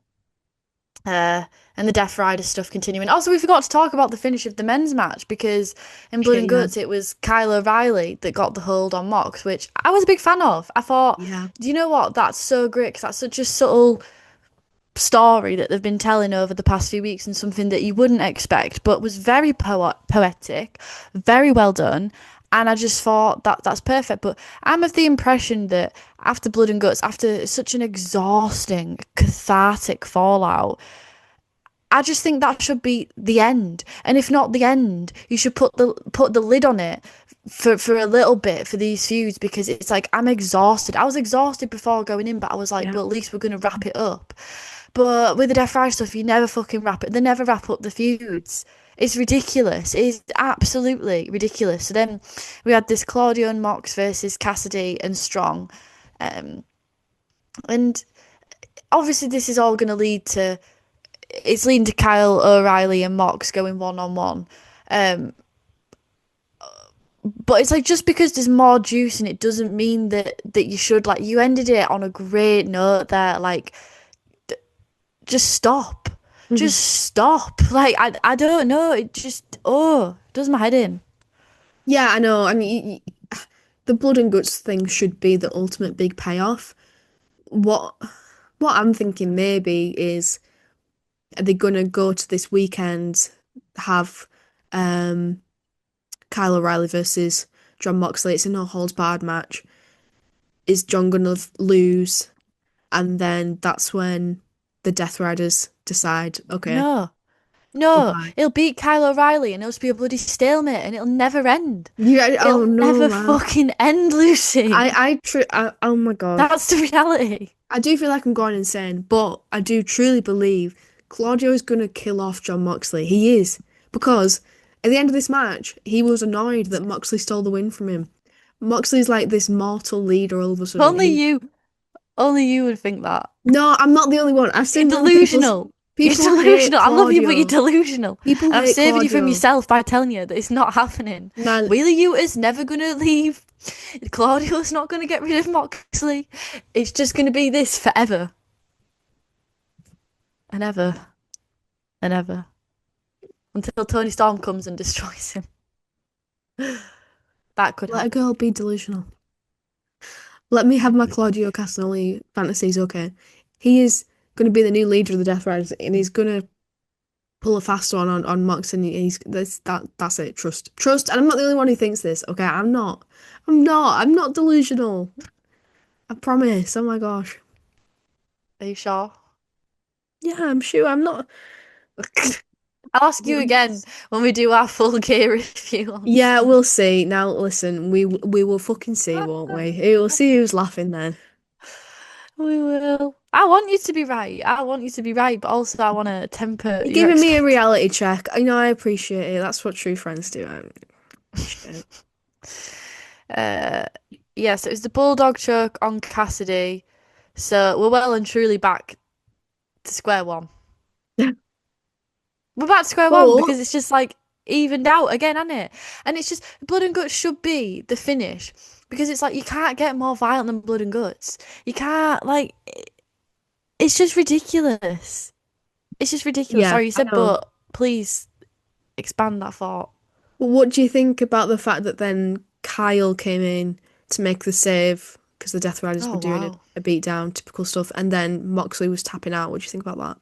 and the Death Rider stuff continuing. Also, we forgot to talk about the finish of the men's match because in Blood Okay, and yeah. Guts it was Kyle O'Reilly that got the hold on Mox, which I was a big fan of. I thought, Yeah. do you know what? That's so great because that's such a subtle story that they've been telling over the past few weeks and something that you wouldn't expect, but was very poetic, very well done. And I just thought that that's perfect. But I'm of the impression that after Blood and Guts, after such an exhausting, cathartic fallout, I just think that should be the end. And if not the end, you should put the lid on it for a little bit for these feuds because it's like I'm exhausted. I was exhausted before going in, but I was like, Yeah. well, at least we're gonna wrap it up. But with the Death Rider stuff, you never fucking wrap it. They never wrap up the feuds. It's ridiculous. It's absolutely ridiculous. So then we had this Claudio and Mox versus Cassidy and Strong. And obviously this is all going to lead to it's leading to Kyle O'Reilly and Mox going one on one. But it's like just because there's more juice in it doesn't mean that you should like you ended it on a great note there. Like just stop. Mhm. Just stop. Like I don't know. It just does my head in. Yeah, I know. I mean, the blood and guts thing should be the ultimate big payoff. What what I'm thinking maybe is are they gonna go to this weekend, have um Kyle O'Reilly versus John Moxley. It's a no holds barred match. Is John gonna lose? And then that's when the Death Riders decide, okay, No. No, goodbye. he'll beat Kyle O'Reilly and it'll just be a bloody stalemate and it'll never end. Oh It'll no, never man. fucking end, Lucy. Oh my God. That's the reality. I do feel like I'm going insane, but I do truly believe Claudio is gonna kill off John Moxley. He is. Because at the end of this match, he was annoyed that Moxley stole the win from him. Moxley's like this mortal leader all of a sudden. Only you would think that. No, I'm not the only one. I've You're seen many delusional. You're people hate delusional. I love you, but you're Claudio. delusional. People And I'm hate saving you from Claudio. yourself by telling you that it's not happening. Man, Wheeler Yuta's never gonna leave. Claudio's not gonna get rid of Moxley. It's just gonna be this forever. And ever and ever until Tony Storm comes and destroys him. That could Let a happen. girl be delusional. Let me have my Claudio Castagnoli fantasies, okay? He is going to be the new leader of the Death Riders, and he's going to pull a fast one on Mox, and that's it. Trust, and I'm not the only one who thinks this, okay? I'm not delusional. I promise. Oh my gosh. Are you sure? Yeah, I'm sure. I'm not. I'll ask you again when we do our full gear review Yeah, we'll see. Now, listen, we will fucking see, won't we? We'll see who's laughing then. We will. I want you to be right. I want you to be right, but also I want to temper You're your giving me a expectations. reality check. I know, I appreciate it. That's what true friends do. I appreciate it. Uh, yeah, so it was the Bulldog choke on Cassidy. So we're well and truly back to square one. We're back to square one But because it's just like evened out again, isn't it? And it's just Blood and Guts should be the finish because it's like you can't get more violent than Blood and Guts. You can't like it's just ridiculous. It's just ridiculous. yeah, Sorry, you I said know. but. Please expand that thought. But what do you think about the fact that then Kyle came in to make the save because the Death Riders were Oh doing wow. a beat down, typical stuff, and then Moxley was tapping out. What do you think about that?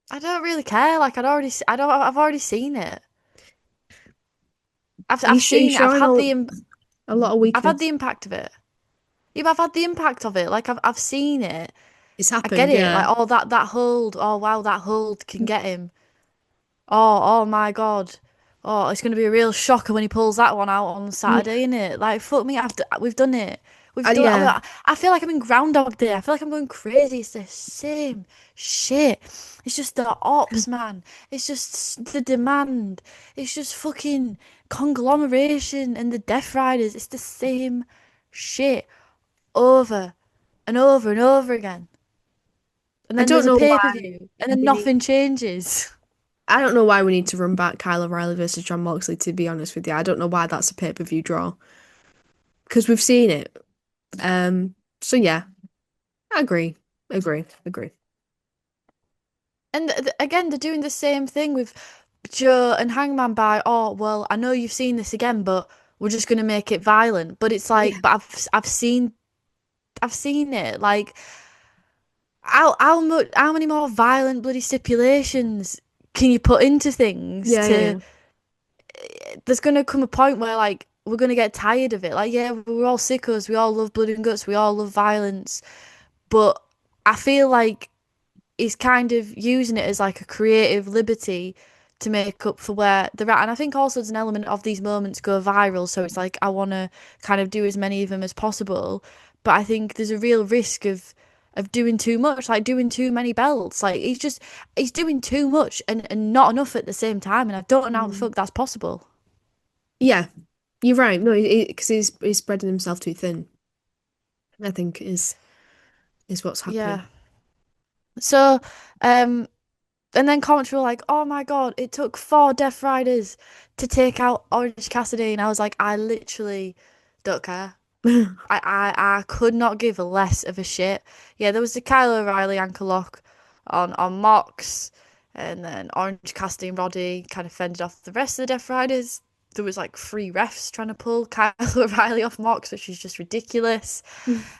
I don't really care. Like I don't. I've already seen it. I've You seen it. showing a lot of I've had the weakness. impact of it. Yeah, but I've had the impact of it. Like I've seen it. It's I get happened, it. Like yeah. oh that hold. Oh wow, that hold can get him. Oh my God. Oh, it's going to be a real shocker when he pulls that one out on Yeah, Saturday, isn't it? Like, fuck me, we've done it. yeah. I feel like I'm in Groundhog Day. I feel like I'm going crazy. It's the same shit. It's just the ops, man. It's just the demand. It's just fucking conglomeration and the Death Riders. It's the same shit over and over and over again. And I then don't there's a know pay-per-view, and then we need. nothing changes. I don't know why we need to run back Kyle O'Reilly versus John Moxley. To be honest with you, I don't know why that's a pay-per-view draw because we've seen it. So yeah, I agree. And again, they're doing the same thing with Joe and Hangman by, oh, well, I know you've seen this again, but we're just going to make it violent. But it's Yeah, like, but I've seen it. Like, how many more violent bloody stipulations can you put into things to, yeah. there's going to come a point where, like, we're going to get tired of it. Like, yeah, we're all sickos. We all love blood and guts. We all love violence. But I feel like is kind of using it as like a creative liberty to make up for where they're at. And I think also there's an element of these moments go viral. So it's like I want to kind of do as many of them as possible. But I think there's a real risk of doing too much, like doing too many belts. Like he's doing too much and not enough at the same time. And I don't know how the Mm. fuck that's possible. Yeah, you're right. No, because he's spreading himself too thin. I think is what's happening. Yeah. So, um, and then commentary were like, "Oh my God, it took 4 Death Riders to take out Orange Cassidy," and I was like, "I literally don't care. I could not give a less of a shit." Yeah, there was the Kyle O'Reilly ankle lock on Mox, and then Orange Cassidy and Roddy kind of fended off the rest of the Death Riders. There was like 3 refs trying to pull Kyle O'Reilly off Mox, which is just ridiculous.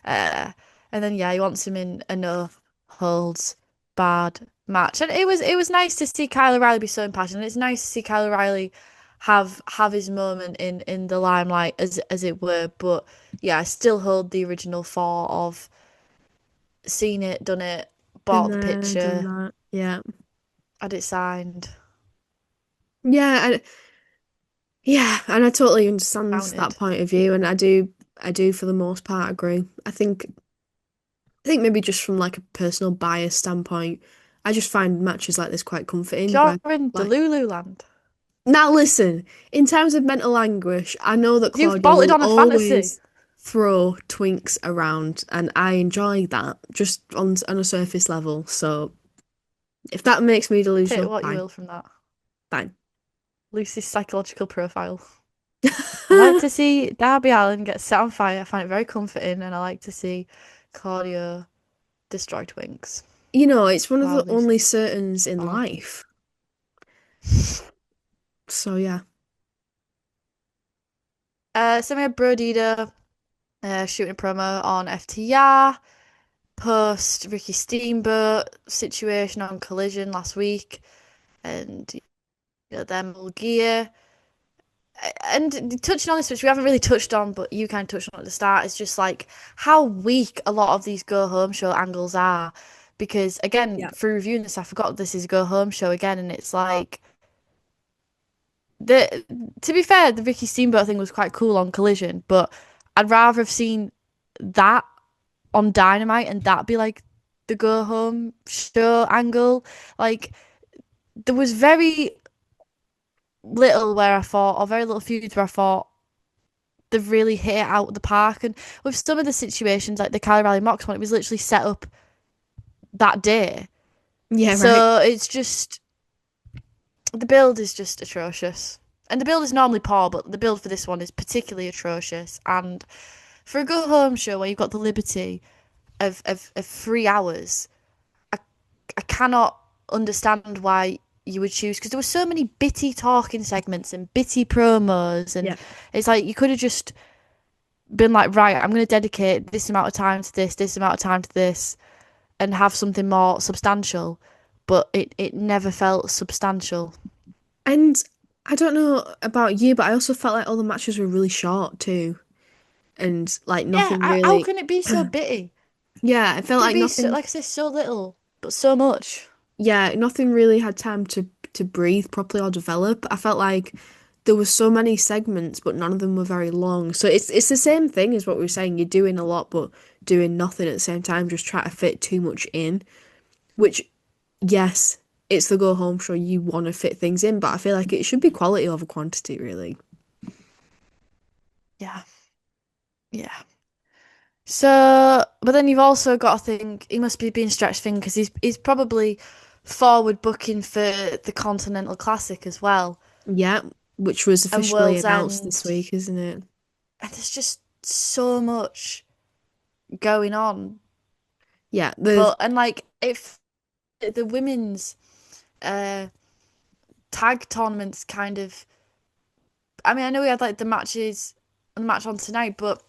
Uh, and then yeah, he wants him in a no holds barred match, and it was nice to see Kyle O'Reilly be so impassioned. It's nice to see Kyle O'Reilly have his moment in the limelight as it were. But yeah, I still hold the original thought of seen it, done it, Been bought the there, done picture, that. Yeah, had it signed, yeah, and I totally understand that mounted. point of view, and I do for the most part agree. I think maybe just from like a personal bias standpoint, I just find matches like this quite comforting. You're Where in like Delulu land. now, listen, in terms of mental anguish, I know that You've Claudia bolted will on a fantasy. always throw twinks around, and I enjoy that just on a surface level. So if that makes me Take delusional, what you fine, will from that. fine. Lucy's psychological profile. I like to see Darby Allin get set on fire. I find it very comforting, and I like to see Claudio destroy twinks. It's one of the Wildly only certains in are. life. So yeah. So we had Brodita shooting a promo on FTR post Ricky Steamboat situation on Collision last week, and them all gear. And touching on this, which we haven't really touched on, but you kind of touched on at the start, is just like how weak a lot of these go home show angles are. Because again, Yeah. through reviewing this, I forgot this is a go home show again, and it's like the to be fair, the Ricky Steamboat thing was quite cool on Collision, but I'd rather have seen that on Dynamite and that be like the go home show angle. Like there was very little where I thought, or very little feuds where I thought they've really hit it out of the park. And with some of the situations, like the Kyle Riley Mox one, it was literally set up that day. Yeah, right. So it's just the build is just atrocious. And the build is normally poor, but the build for this one is particularly atrocious. And for a go home show where you've got the liberty of 3 hours, I cannot understand why you would choose, because there were so many bitty talking segments and bitty promos, and Yeah. it's like you could have just been like, right, I'm going to dedicate this amount of time to this amount of time to this, and have something more substantial. But it never felt substantial. And I don't know about you, but I also felt like all the matches were really short too. And like Yeah, nothing how really. can it be so bitty? Yeah, it How felt can it like be so, nothing. like I say, so little, but so much? Yeah, nothing really had time to breathe properly or develop. I felt like there were so many segments, but none of them were very long. So it's the same thing as what we were saying. You're doing a lot, but doing nothing at the same time, just try to fit too much in. Which, yes, it's the go home show. You want to fit things in, but I feel like it should be quality over quantity, really. Yeah, yeah. So, but then you've also got to think he must be being stretched thin because he's probably forward booking for the Continental Classic as well Yeah, which was and officially World's announced this End, week, isn't it? and there's just so much going on. Yeah, the But and like if the women's uh tag tournaments kind of, I mean, I know we had like the match on tonight, but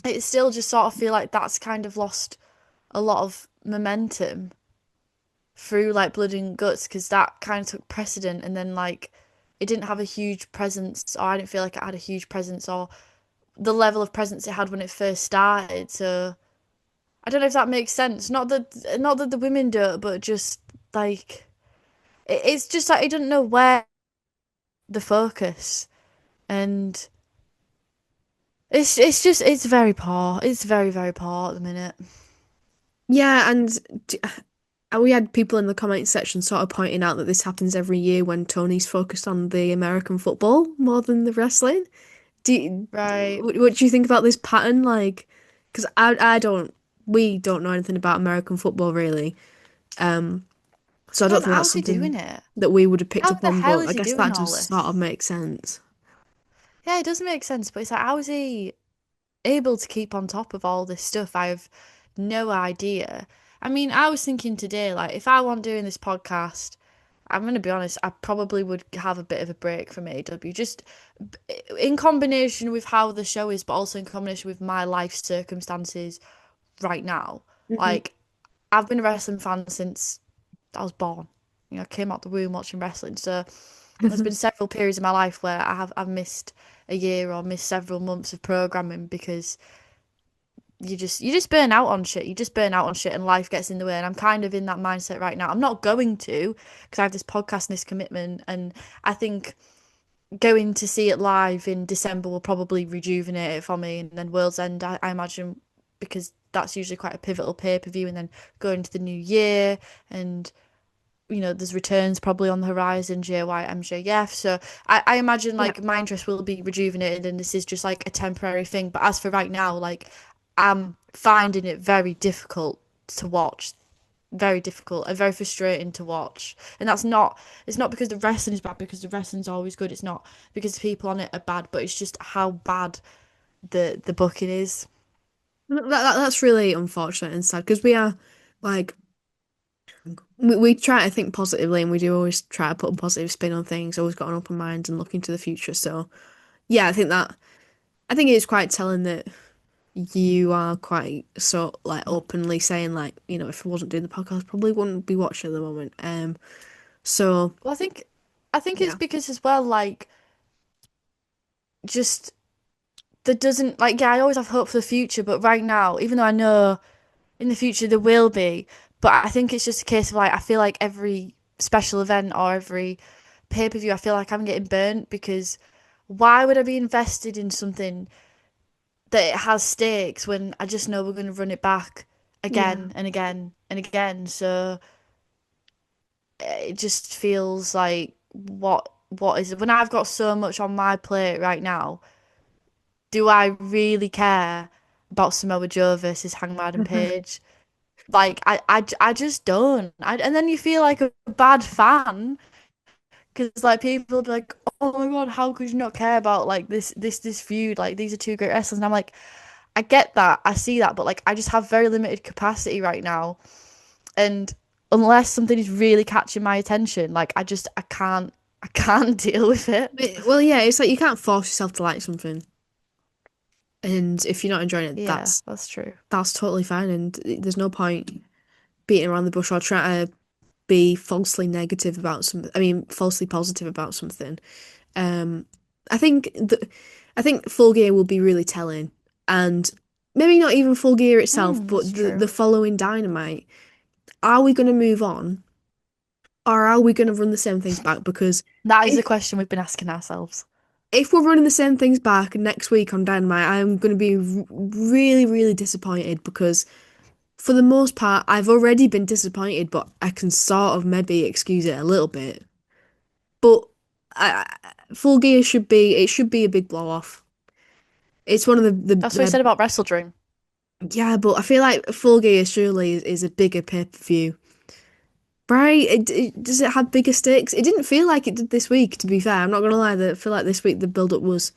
it still just sort of feel like that's kind of lost a lot of momentum through like Blood and Guts, because that kind of took precedent, and then like it didn't have a huge presence, or I didn't feel like it had a huge presence, or the level of presence it had when it first started. So I don't know if that makes sense. Not that the women don't, but just like it's just like I don't know where the focus, and it's very poor. It's very very poor at the minute. yeah, and we had people in the comment section sort of pointing out that this happens every year when Tony's focused on the American football more than the wrestling. Right. What do you think about this pattern? Like, because we don't know anything about American football really. So I don't Don't think know that's how's he doing something it. that we would have picked How up the on, hell but I is he guess doing that all does sort of this? make sense. Yeah, it does make sense, but it's like how is he able to keep on top of all this stuff? I have no idea. I mean, I was thinking today, like, if I want doing this podcast, I'm going to be honest, I probably would have a bit of a break from AEW, just in combination with how the show is, but also in combination with my life circumstances right now. Hmm. Like, I've been a wrestling fan since I was born. I came out the womb watching wrestling, so there's been several periods in my life where I've missed a year or missed several months of programming because you just burn out on shit. You just burn out on shit and life gets in the way. And I'm kind of in that mindset right now. I'm not going to, because I have this podcast and this commitment, and I think going to see it live in December will probably rejuvenate it for me. And then World's End, I imagine, because that's usually quite a pivotal pay-per-view, and then going to the new year, and there's returns probably on the horizon, JY, MJF. So I imagine Yeah. like my interest will be rejuvenated and this is just like a temporary thing. But as for right now, like I'm finding it very difficult to watch. Very difficult and very frustrating to watch. And it's not because the wrestling is bad, because the wrestling's always good. It's not because the people on it are bad, but it's just how bad the booking is. That's really unfortunate and sad because we are like we try to think positively and we do always try to put a positive spin on things, always got an open mind and look into the future. So yeah, I think it's quite telling that you are quite so like openly saying like, if I wasn't doing the podcast, probably wouldn't be watching at the moment. So Well, I think it's yeah. because as well, like, just there doesn't like yeah, I always have hope for the future, but right now, even though I know in the future there will be, but I think it's just a case of like I feel like every special event or every pay-per-view, I feel like I'm getting burnt because why would I be invested in something that it has stakes when I just know we're going to run it back Yeah. again and again and again? So it just feels like what is it when I've got so much on my plate right now? Do I really care about Samoa Joe versus Hangman and Page? Like I just don't. And then you feel like a bad fan because like people will be like, "Oh my God, how could you not care about like this feud? Like these are two great wrestlers." And I'm like, I get that, I see that, but like I just have very limited capacity right now, and unless something is really catching my attention, like I can't deal with it. Well, yeah, it's like you can't force yourself to like something. And if you're not enjoying it, Yeah, that's true. that's totally fine and there's no point beating around the bush or trying to be falsely negative about something. I mean, falsely positive about something. Um, I think I think Full Gear will be really telling, and maybe not even Full Gear itself, That's but the true. following Dynamite. Are we going to move on, or are we going to run the same things back? Because That is the if question we've been asking ourselves. if we're running the same things back next week on Dynamite, I'm going to be really, really disappointed because for the most part, I've already been disappointed, but I can sort of maybe excuse it a little bit. But Full Gear should be a big blow off. It's one of That's what we said about Wrestle Dream. yeah, but I feel like Full Gear surely is a bigger pay-per-view. Right? Does it have bigger stakes? It didn't feel like it did this week, to be fair. I'm not gonna lie, I feel like this week the build-up was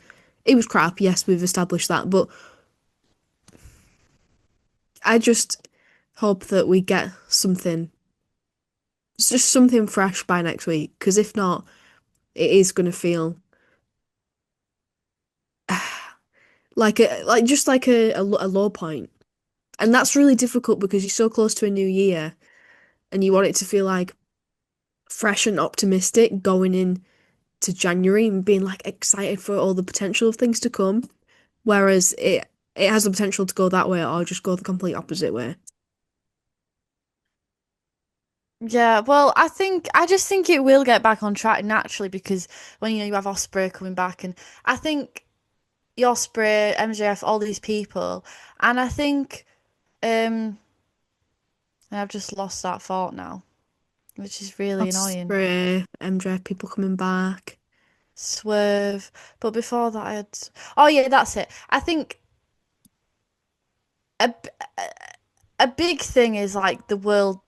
it was crap, yes, we've established that, but I just hope that we get something just something fresh by next week, because if not, it is gonna feel like a low point. And that's really difficult because you're so close to a new year and you want it to feel like fresh and optimistic going in to January and being like excited for all the potential of things to come. Whereas it has the potential to go that way or just go the complete opposite way. Yeah, well, I just think it will get back on track naturally because when you have Osprey coming back, and I think Osprey, MJF, all these people, and I think and I've just lost that thought now, which is really annoying. Osprey, MJF, people coming back. Swerve, but before that I had, oh yeah, that's it. I think a a big thing is like the world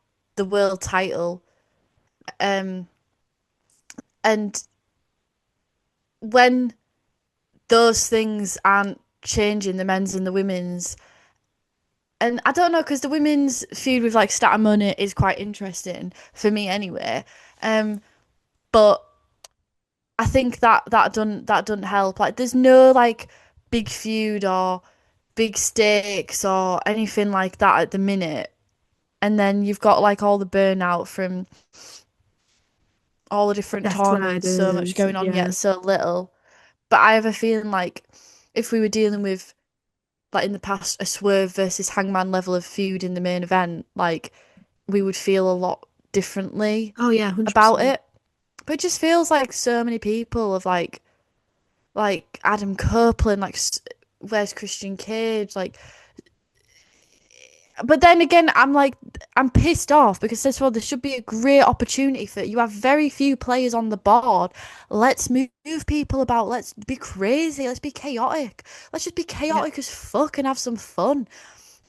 title, um, and when those things aren't changing, the men's and the women's. And I don't know because the women's feud with like Stat and Money is quite interesting for me anyway. But I think that doesn't help. Like, there's no like big feud or big stakes or anything like that at the minute. And then you've got like all the burnout from all the different Death tournaments, so much Riders, going on yeah. yet so little. But I have a feeling like if we were dealing with like in the past a Swerve versus Hangman level of feud in the main event, like we would feel a lot differently Oh yeah, about 100%. it. But it just feels like so many people have like Adam Copeland, like where's Christian Cage, like. But then again, I'm pissed off because first of all, there should be a great opportunity for you have very few players on the board. Let's move people about. Let's be crazy. Let's be chaotic. Let's just be Yeah. chaotic as fuck and have some fun.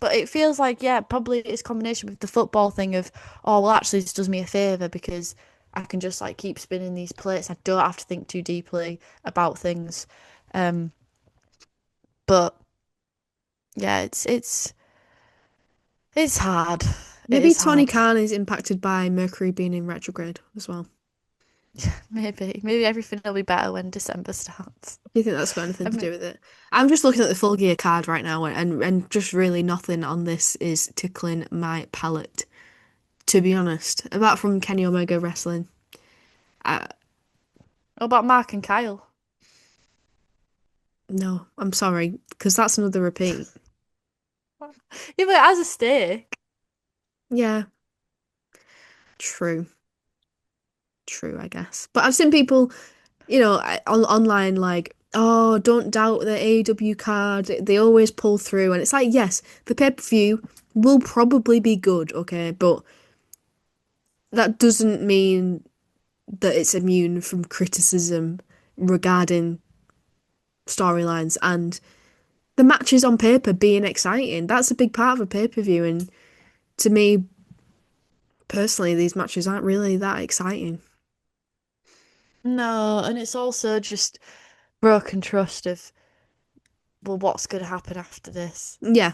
But it feels like, yeah, probably it's a combination with the football thing of, oh, well, actually, this does me a favour because I can just like keep spinning these plates. I don't have to think too deeply about things. Um, but yeah, it's hard. It Maybe is Tony hard. Khan is impacted by Mercury being in retrograde as well. Maybe everything will be better when December starts. Do you think that's got anything I to mean, do with it? I'm just looking at the Full Gear card right now, and just really nothing on this is tickling my palate, to be honest. Apart from Kenny Omega wrestling. Uh, what about Mark and Kyle? no, I'm sorry, because that's another repeat. Yeah, but as a stake. Yeah, true. True, I guess. But I've seen people, online like, oh, don't doubt the AEW card. They always pull through. And it's like, yes, the pay-per-view will probably be good, okay? But that doesn't mean that it's immune from criticism regarding storylines and the matches on paper being exciting. That's a big part of a pay-per-view. And to me, personally, these matches aren't really that exciting. No, and it's also just broken trust of, well, what's going to happen after this? Yeah,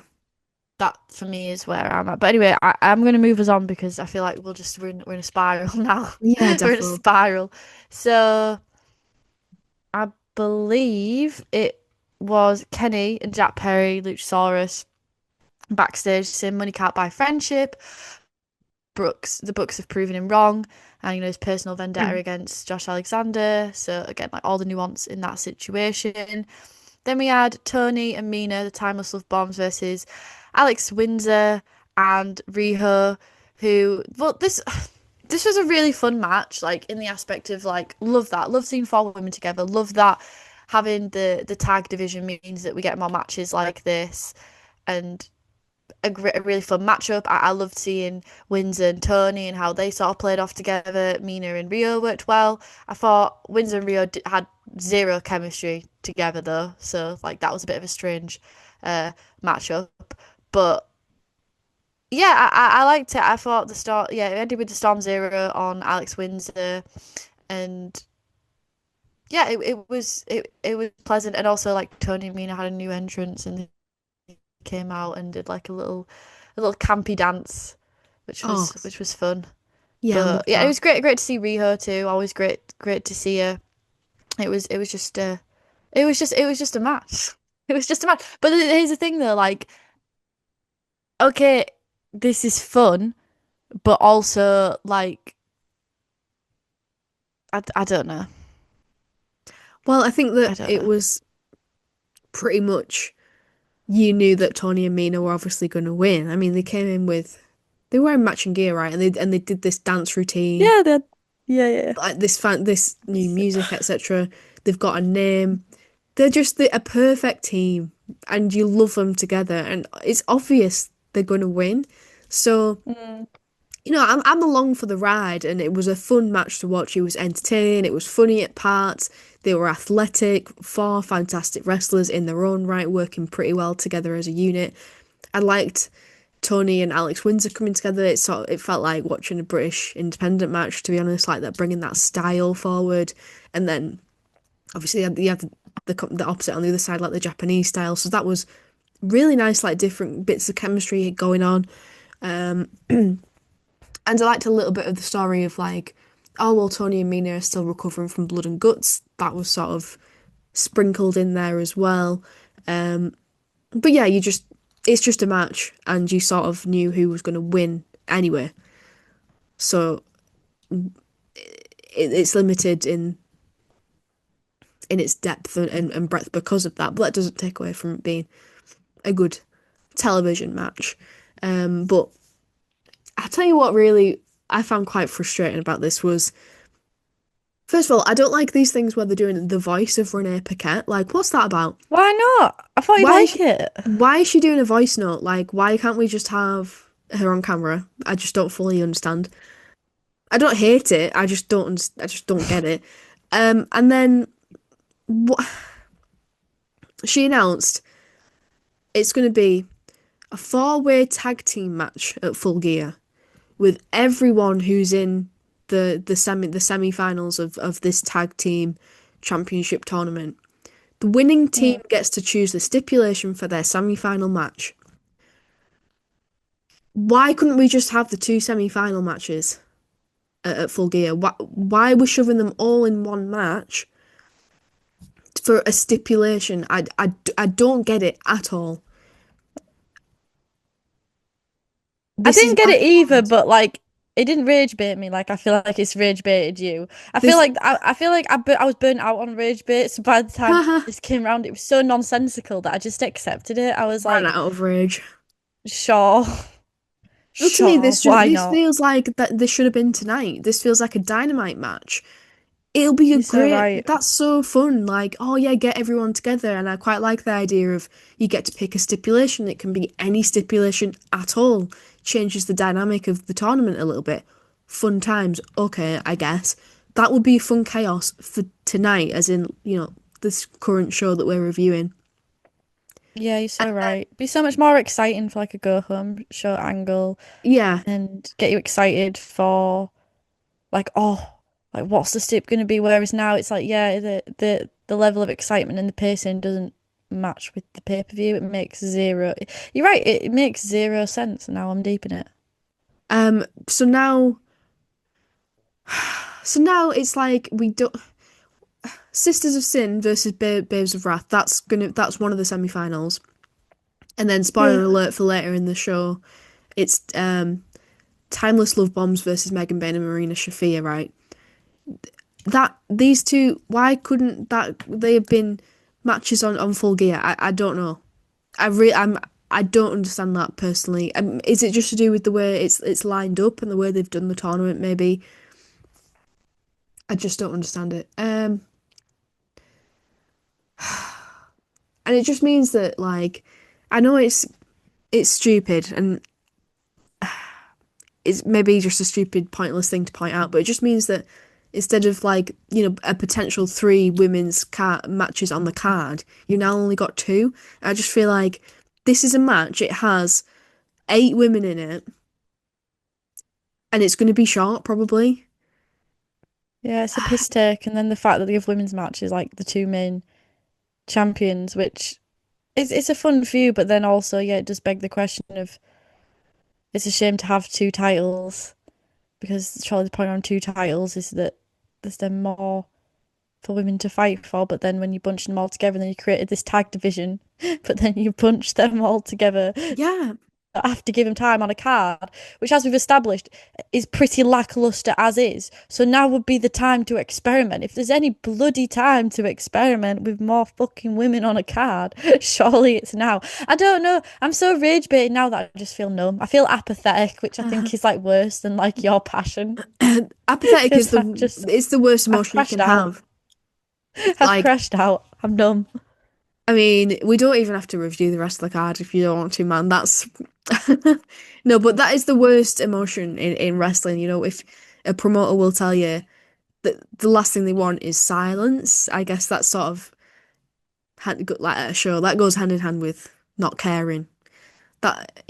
That for me is where I'm at. But anyway, I'm going to move us on because I feel like we're in a spiral now. yeah, We're in a definitely. spiral. So I believe it was Kenny and Jack Perry, Luchasaurus, backstage saying money can't buy friendship. The Bucks have proven him wrong, and his personal vendetta Mm. against Josh Alexander. So again, like all the nuance in that situation. Then we had Tony and Mina, the Timeless Love Bombs versus Alex Windsor and Riho, who well this was a really fun match, like in the aspect of like love seeing four women together, love that having the tag division means that we get more matches like this, and a really fun matchup. I loved seeing Windsor and Tony and how they sort of played off together. Mina and Rio worked well. I thought Windsor and Rio had zero chemistry together though, so like that was a bit of a strange matchup. But yeah, I liked it. I thought the start, yeah, it ended with the Storm Zero on Alex Windsor, and yeah, it was pleasant. And also like Tony and Mina had a new entrance and they came out and did like a little campy dance, which Oh, was fun. yeah, I love But yeah, it that. was great to see Riho too. Always great to see her. It was just it was just a match. It was just a match. But here's the thing though, like okay, this is fun, but also like I don't know. Well, I think I that don't it know. was pretty much you knew that Tony and Mina were obviously going to win. I mean, they were wearing matching gear, right? And they did this dance routine, Yeah, then yeah, yeah. like this new music, etc. They've got a name. They're just a perfect team, and you love them together. And it's obvious they're going to win. So Mm. I'm along for the ride, and it was a fun match to watch. It was entertaining, it was funny at parts. They were athletic, four fantastic wrestlers in their own right, working pretty well together as a unit. I liked Tony and Alex Windsor coming together. It felt like watching a British independent match, to be honest, like that, bringing that style forward. And then obviously you had the opposite on the other side, like the Japanese style. So that was really nice, like different bits of chemistry going on. Um, And I liked a little bit of the story of like, oh well, Tony and Mina are still recovering from blood and guts. That was sort of sprinkled in there as well. Um, but yeah, it's just a match, and you sort of knew who was going to win anyway. So it's limited in its depth and breadth because of that. But that doesn't take away from it being a good television match. But I'll tell you what really I found quite frustrating about this was, first of all, I don't like these things where they're doing the voice of Renee Paquette. Like, what's that about? Why not? I thought you'd Why is like she, it. why is she doing a voice note? Like, why can't we just have her on camera? I just don't fully understand. I don't hate it. I just don't get it. And then what she announced it's going to be a four-way tag team match at Full Gear with everyone who's in the semi-finals of this tag team championship tournament. The winning team gets to choose the stipulation for their semi-final match. Why couldn't we just have the two semi-final matches at Full Gear? Why are we shoving them all in one match for a stipulation? I don't get it at all. I This is didn't get my it either, point. but like it didn't rage bait me. Like I feel like it's rage baited you. This I feel like I was burnt out on rage bait. So by the time this came around, it was so nonsensical that I just accepted it. I was ran like, out of rage. sure, Well, to me, sure, why this not? feels like that this should have been tonight. This feels like a Dynamite match. It'll be a You're so great. right. That's so fun. Like, oh yeah, get everyone together, and I quite like the idea of you get to pick a stipulation. It can be any stipulation at all. Changes the dynamic of the tournament a little bit. Fun times. Okay, I guess that would be fun chaos for tonight, as in this current show that we're reviewing. Yeah, you're so right. Be so much more exciting for like a go home show angle Yeah, and get you excited for like, oh, like what's the stip gonna be? Whereas now it's like, yeah, the level of excitement and the pacing doesn't match with the pay-per-view. It makes zero. You're right, it makes zero sense. Now I'm deep in it. So now, it's like we don't. Sisters of Sin versus Babes of Wrath. That's one of the semi-finals. And then spoiler Yeah. alert for later in the show, it's Timeless Love Bombs versus Megan Bayne and Marina Shafir, right? That these two, why couldn't that they have been matches on Full Gear? I don't know. I don't understand that personally. Is it just to do with the way it's lined up and the way they've done the tournament? Maybe I just don't understand it. And it just means that like I know it's stupid and it's maybe just a stupid, pointless thing to point out, but it just means that instead of like, a potential three women's matches on the card, you now only got two. I just feel like this is a match, it has 8 women in it, and it's going to be short, probably. Yeah, it's a piss take, and then the fact that they have women's matches like the two main champions, which it's a fun view, but then also, yeah, it does beg the question of it's a shame to have two titles because surely the point on two titles is that there's then more for women to fight for, but then when you bunch them all together, then you created this tag division, but then you bunch them all together Yeah. have to give him time on a card, which, as we've established, is pretty lackluster as is. So now would be the time to experiment. If there's any bloody time to experiment with more fucking women on a card, surely it's now. I don't know. I'm so rage baited now that I just feel numb. I feel apathetic, which I think is like worse than like your passion. Apathetic is Because it's the worst I've emotion you crashed can out. have. I've Like, crashed out. I'm numb. I mean, we don't even have to review the rest of the card if you don't want to, man. That's no, but that is the worst emotion in wrestling. If a promoter will tell you that the last thing they want is silence, I guess that's sort of like at a show that goes hand in hand with not caring. That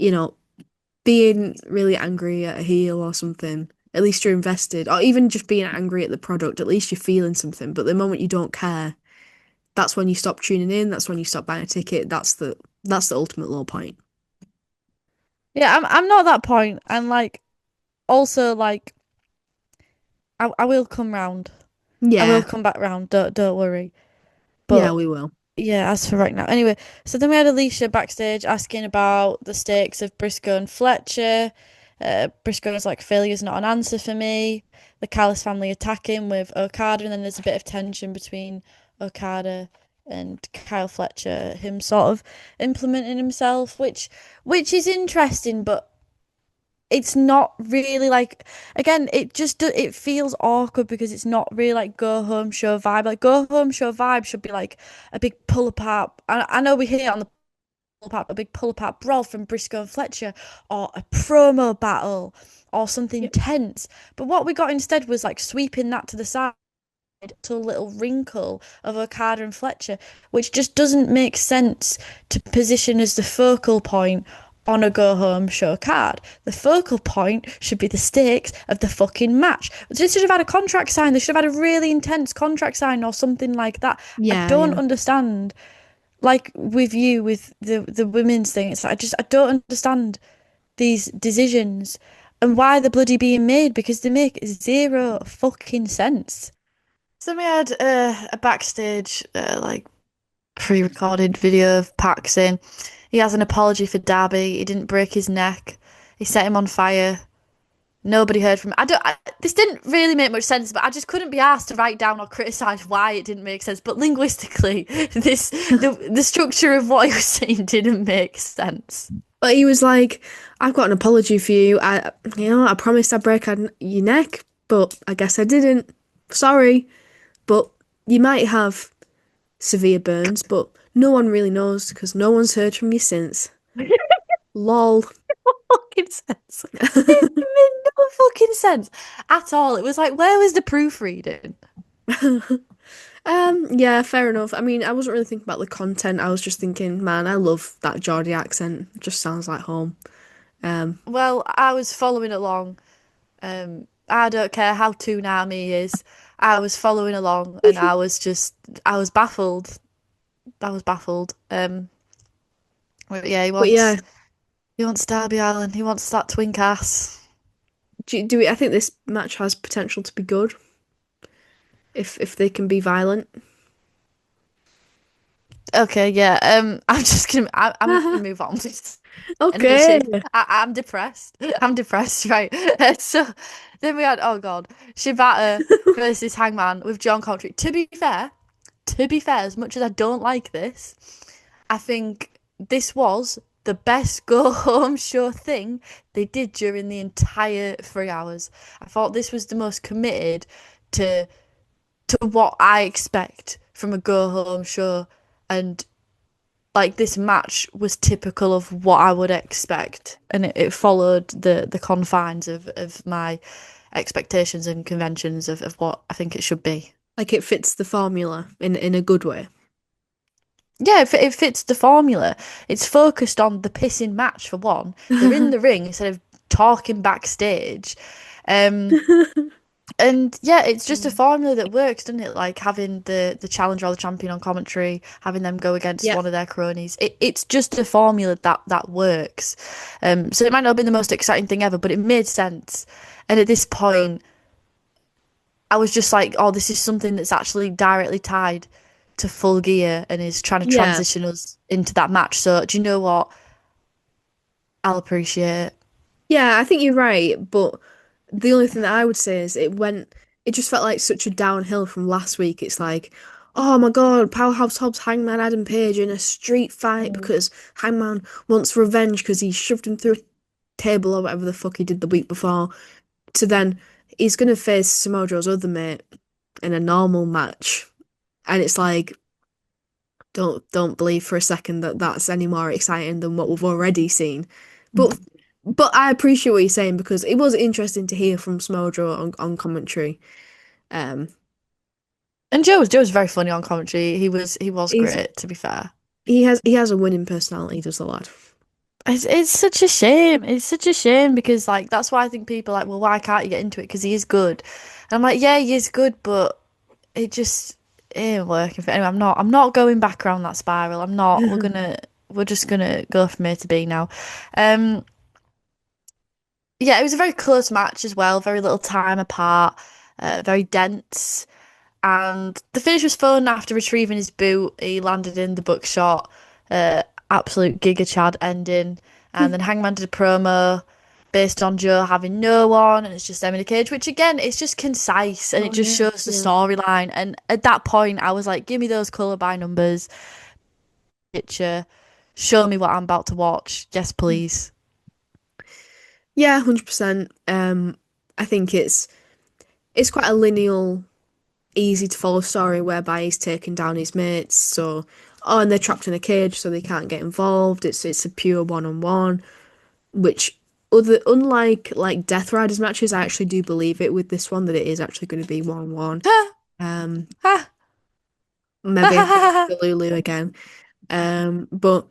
being really angry at a heel or something. At least you're invested, or even just being angry at the product. At least you're feeling something. But the moment you don't care, that's when you stop tuning in. That's when you stop buying a ticket. That's the ultimate low point. Yeah, I'm not at that point, and like also like I will come round. I will Yeah, come back round. Don't worry. yeah, But we will. yeah, as for right now. Anyway, so then we had Alicia backstage asking about the stakes of Briscoe and Fletcher. Briscoe was like, failure's not an answer for me. The Callis family attacking with Okada, and then there's a bit of tension between Okada and Kyle Fletcher, him sort of implementing himself, which is interesting, but it's not really like again it feels awkward because it's not really like go home show vibe. Like go home show vibe should be like a big pull apart. I know we hear it on the pull apart, a big pull apart brawl from Briscoe and Fletcher, or a promo battle, or something tense, but what we got instead was like sweeping that to the side to a little wrinkle of Okada and Fletcher, which just doesn't make sense to position as the focal point on a go home show card. The focal point should be the stakes of the fucking match. They should have had a contract sign. They should have had a really intense contract sign or something like that. I Yeah, don't yeah. understand. Like with you, with the women's thing, it's like I don't understand these decisions and why they're bloody being made because they make zero fucking sense. So we had a backstage like pre-recorded video of Pac saying he has an apology for Darby. He didn't break his neck. He set him on fire. Nobody heard from him. This didn't really make much sense, but I just couldn't be asked to write down or criticize why it didn't make sense. But linguistically, the structure of what he was saying didn't make sense. But he was like, "I've got an apology for you. I promised I'd break your neck, but I guess I didn't. Sorry, but you might have severe burns, but no one really knows because no one's heard from you since." Lol. Fucking sense. It made no fucking sense at all. It was like, where was the proofreading? Yeah, fair enough. I mean, I wasn't really thinking about the content. I was just thinking, man, I love that Geordie accent. It just sounds like home. Well, I was following along. I don't care how Toonami is. I was following along, and I was baffled. I was baffled. But yeah, But yeah, he wants Darby Allin. He wants that twink ass. I think this match has potential to be good if they can be violent. Okay, yeah. I'm gonna move on. Okay. I'm depressed. I'm depressed, right? So then we had, oh God, Shibata versus Hangman with John Coventry. To be fair, as much as I don't like this, I think this was the best go home show thing they did during the entire 3 hours. I thought this was the most committed to what I expect from a go home show, and like this match was typical of what I would expect, and it followed the confines of my expectations and conventions of what I think it should be. Like it fits the formula in a good way. Yeah, it fits the formula. It's focused on the pissing match for one. They're in the ring instead of talking backstage. Um, and yeah, it's just a formula that works, doesn't it? Like having the challenger or the champion on commentary, having them go against Yeah. one of their cronies. It's just a formula that works. So it might not have been the most exciting thing ever, but it made sense. And at this point, I was just like, oh, this is something that's actually directly tied to Full Gear and is trying to Yeah. transition us into that match. So do you know what? I'll appreciate it. Yeah, I think you're right, but the only thing that I would say is it just felt like such a downhill from last week. It's like, oh my God, Powerhouse Hobbs, Hangman Adam Page in a street fight because Hangman wants revenge because he shoved him through a table or whatever the fuck he did the week before. To then he's gonna face Samoa Joe's other mate in a normal match, and it's like, don't believe for a second that that's any more exciting than what we've already seen. But I appreciate what you're saying because it was interesting to hear from Samoa Joe on commentary. Um, And Joe was very funny on commentary. He was he's great, to be fair. he has a winning personality, does the lad. It's such a shame. It's such a shame because like that's why I think people are like, well, why can't you get into it? Because he is good. And I'm like, yeah, he is good, but it ain't working for anyway. I'm not going back around that spiral. I'm not. We're just gonna go from A to B now. Um, yeah, it was a very close match as well. Very little time apart. Very dense. And the finish was fun after retrieving his boot. He landed in the buckshot. Absolute Giga Chad ending. And then Hangman did a promo based on Joe having no one, and it's just them in a cage, which again, it's just concise and Oh, it just yeah, shows the yeah. storyline. And at that point, I was like, give me those colour by numbers, picture, show me what I'm about to watch. Yes, please. Yeah, 100%. I think it's quite a lineal, easy to follow story whereby he's taking down his mates. So, oh, and they're trapped in a cage, so they can't get involved. It's a pure one-on-one, which unlike like Death Riders matches, I actually do believe it with this one that it is actually going to be one-on-one. Ha, Um, ha, maybe I'm ha, thinking of Lulu again. But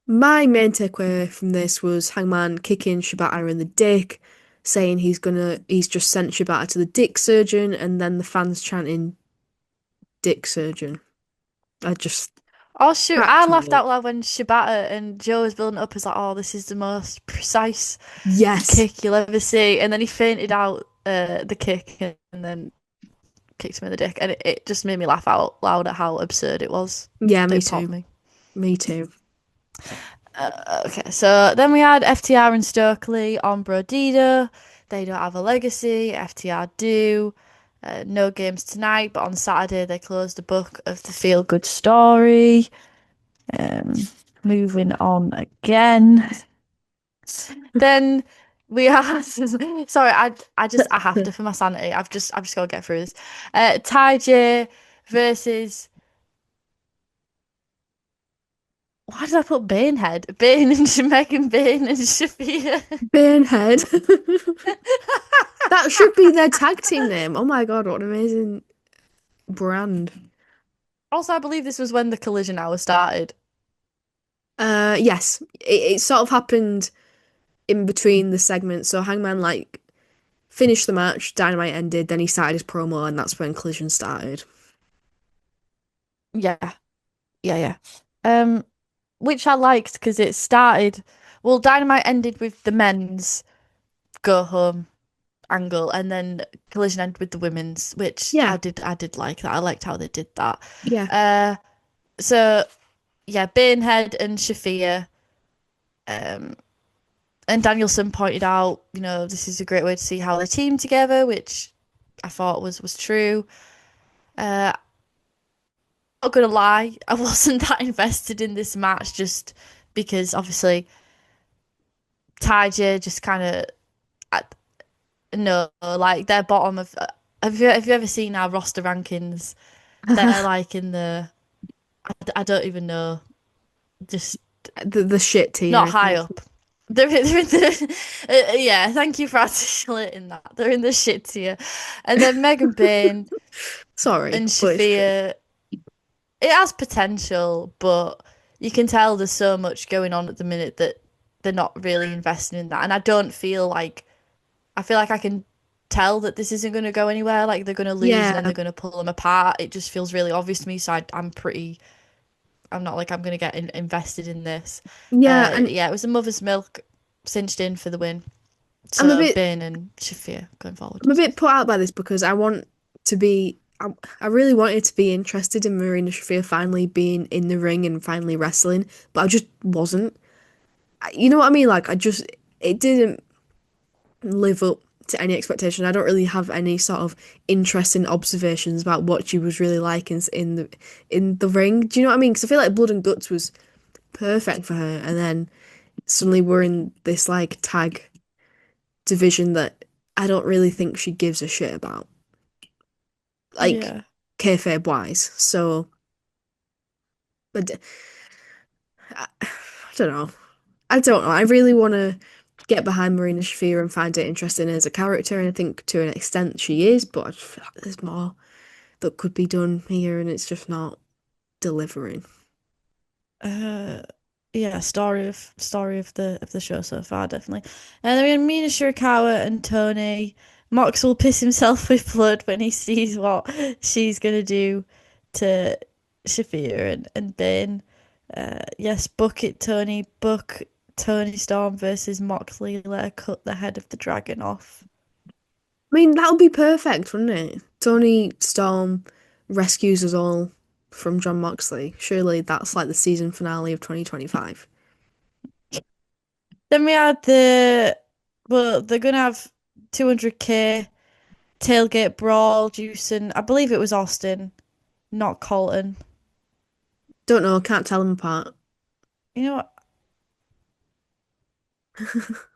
My main takeaway from this was Hangman kicking Shibata in the dick, saying he's just sent Shibata to the dick surgeon, and then the fans chanting dick surgeon. I just Oh shoot, cracked I me laughed up. out loud when Shibata and Joe was building up as like, oh, this is the most precise Yes. kick you'll ever see. And then he fainted out the kick and then kicked him in the dick. And it just made me laugh out loud at how absurd it was. Yeah, me It popped too. me. Me too. Okay, so then we had FTR and Stokely on Brodito. They don't have a legacy. FTR do. No games tonight, but on Saturday they closed the book of the feel good story. Um, moving on again. Then we have sorry, I have to for my sanity. I've just got to get through this. Ty J versus why did I put Banehead? Bane and Megan Bane and Shafir. Banehead. That should be their tag team name. Oh my God, what an amazing brand. Also, I believe this was when the Collision Hour started. Yes, it sort of happened in between the segments. So Hangman like finished the match, Dynamite ended, then he started his promo, and that's when Collision started. Yeah, yeah, yeah. Um, which I liked because it started. Well, Dynamite ended with the men's go home angle, and then Collision ended with the women's, which Yeah, I did like that. I liked how they did that. yeah. Uh, so yeah, Banehead and Shafir. Um, and Danielson pointed out, this is a great way to see how they team together, which I thought was true. Uh, Not gonna lie, I wasn't that invested in this match just because obviously Taija just kind of no, like they're bottom of. Have you ever seen our roster rankings? They're like in the I don't even know, just The shit tier, not I high think. up. They're in the yeah. Thank you for articulating that. They're in the shit tier, and then Megan Bain Sorry, and but it's true. Shafir. It has potential, but you can tell there's so much going on at the minute that they're not really investing in that. And I feel like I can tell that this isn't going to go anywhere. Like they're going to lose and then Yeah, they're going to pull them apart. It just feels really obvious to me. So I'm not like I'm going to get invested in this. yeah, and Yeah, it was a mother's milk cinched in for the win. I'm a So bit Bain and Shafir going forward. I'm a bit put out by this because I want to be. I really wanted to be interested in Marina Shafir finally being in the ring and finally wrestling, but I just wasn't. You know what I mean? Like it didn't live up to any expectation. I don't really have any sort of interesting observations about what she was really like in the ring. Do you know what I mean? Because I feel like Blood and Guts was perfect for her, and then suddenly we're in this like tag division that I don't really think she gives a shit about, like Yeah. kayfabe wise. So, but I don't know. I don't know. I really want to get behind Marina Shafir and find it interesting as a character, and I think to an extent she is, but I just feel like there's more that could be done here, and it's just not delivering. Uh, yeah, story of the show so far, definitely. And then we had Mina Shirakawa and Tony. Mox will piss himself with blood when he sees what she's gonna do to Shafir and Bane. Yes, book it, Tony. Book Tony Storm versus Moxley. Let her cut the head of the dragon off. I mean, that would be perfect, wouldn't it? Tony Storm rescues us all from John Moxley. Surely that's like the season finale of 2025. Then we had well, they're gonna have 200K tailgate brawl, Juice, and I believe it was Austin, not Colton. Don't know, can't tell them apart. You know what?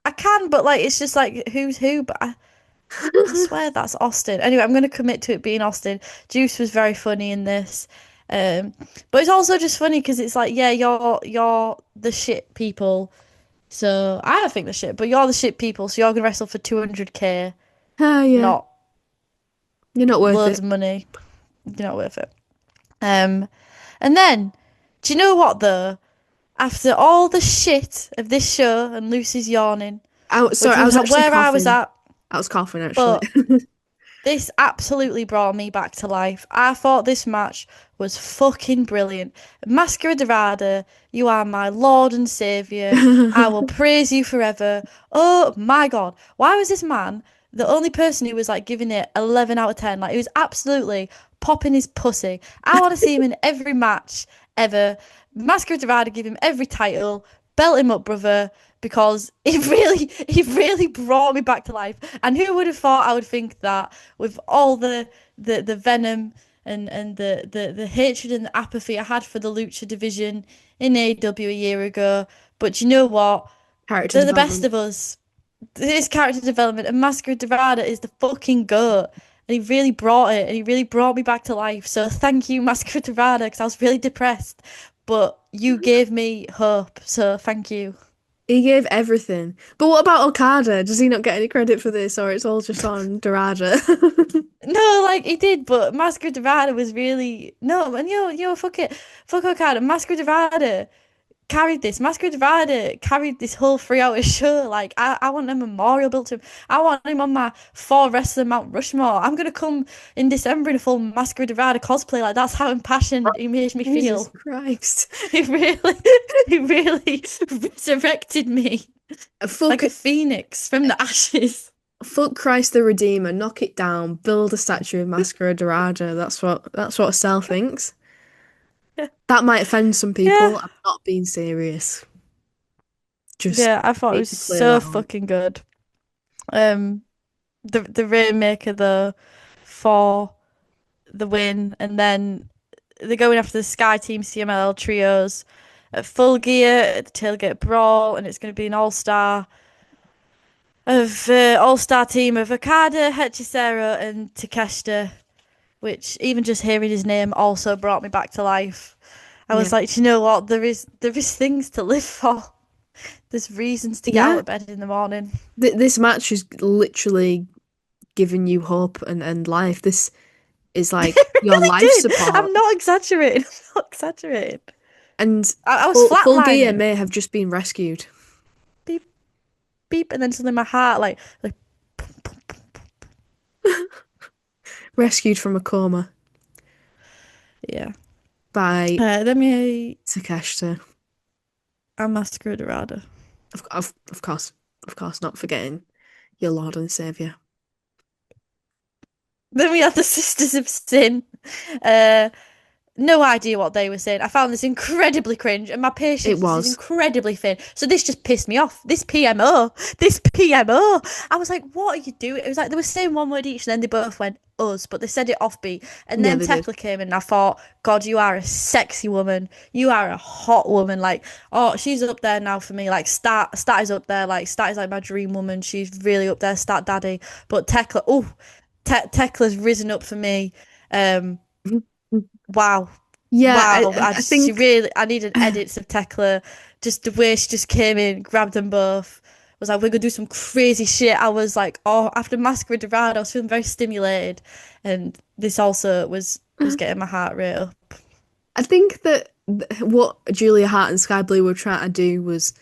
I can, but like it's just like who's who. But I swear that's Austin. Anyway, I'm gonna commit to it being Austin. Juice was very funny in this, um, but it's also just funny because it's like, yeah, you're the shit people. So I don't think the shit, but you're the shit people. So you're gonna wrestle for 200K, Ah, yeah, not you're not worth loads it. of money. You're not worth it. Um, and then, do you know what though? after all the shit of this show and Lucy's yawning, Sorry, which I was was actually where I was coughing. at, I was coughing actually. but this absolutely brought me back to life. I thought this match was fucking brilliant. Mascara Dorada, you are my Lord and Saviour. I will praise you forever. Oh my God. Why was this man the only person who was like giving it 11 out of 10? Like, he was absolutely popping his pussy. I want to see him in every match ever. Mascara Dorada give him every title. Belt him up, brother, because he really brought me back to life. And who would have thought I would think that with all the venom and the hatred and the apathy I had for the Lucha division in AEW a year ago. But you know what? Character They're the best development. of us. This character development, and Mascara Dorada is the fucking goat. And he really brought it, and he really brought me back to life. So thank you, Mascara Dorada, because I was really depressed. But you gave me hope, so thank you. He gave everything. But what about Okada? Does he not get any credit for this, or it's all just on Dorada? No, like he did, but Mascara Dorada was really no, and fuck it, fuck Okada. Mascara Dorada carried this. Mascara Dorada carried this whole 3 hour show. Like I want a memorial built to him. I want him on my four wrestler Mount Rushmore. I'm gonna come in December in a full Mascara Dorada cosplay. Like that's how impassioned he made me Jesus feel. Christ. He really, he really resurrected me Fuck, like a phoenix from the ashes. fuck Christ the Redeemer, knock it down, build a statue of Mascara Dorada. That's what Sal thinks. That might offend some people. Yeah. I'm not being serious. Just Yeah, I thought it need was to clear so that up. fucking good. Um, the Rainmaker though for the win, and then they're going after the Sky Team CMLL trios at Full Gear at the Tailgate Brawl, and it's going to be an all-star team of Okada, Hechicero, and Takeshita. Which even just hearing his name also brought me back to life. I Yeah. was like, "Do you know what? There is things to live for. There's reasons to get out Yeah. of bed in the morning." This match is literally giving you hope and life. This is like It your really life did. support. I'm not exaggerating. I'm not exaggerating. And I was full gear flatlining. may have just been rescued. Beep, beep, and then suddenly my heart like Rescued from a coma yeah. by Let me Takeshita. I'm Masquerade Dorada. Of course, not forgetting your Lord and Savior. Then we had the Sisters of Sin. Uh, no idea what they were saying. I found this incredibly cringe, and my It patience is was. incredibly thin. So this just pissed me off. This PMO. I was like, "What are you doing?" It was like they were saying one word each, and then they both went us, but they said it offbeat. And Yeah, then they did. Tekla came in, and I thought, "God, you are a sexy woman. You are a hot woman. Like, oh, she's up there now for me. Like, Stat is up there. Like, Stat is like my dream woman. She's really up there. Stat Daddy. But Tekla, oh, Tekla's risen up for me. Um, wow." Yeah, Wow, I think I needed edits of Tekla. Just the way she just came in, grabbed them both, was like, we're gonna do some crazy shit. I was like, oh, after Masquerade Divide, I was feeling very stimulated. And this also was getting my heart rate up. I think that what Julia Hart and Sky Blue were trying to do was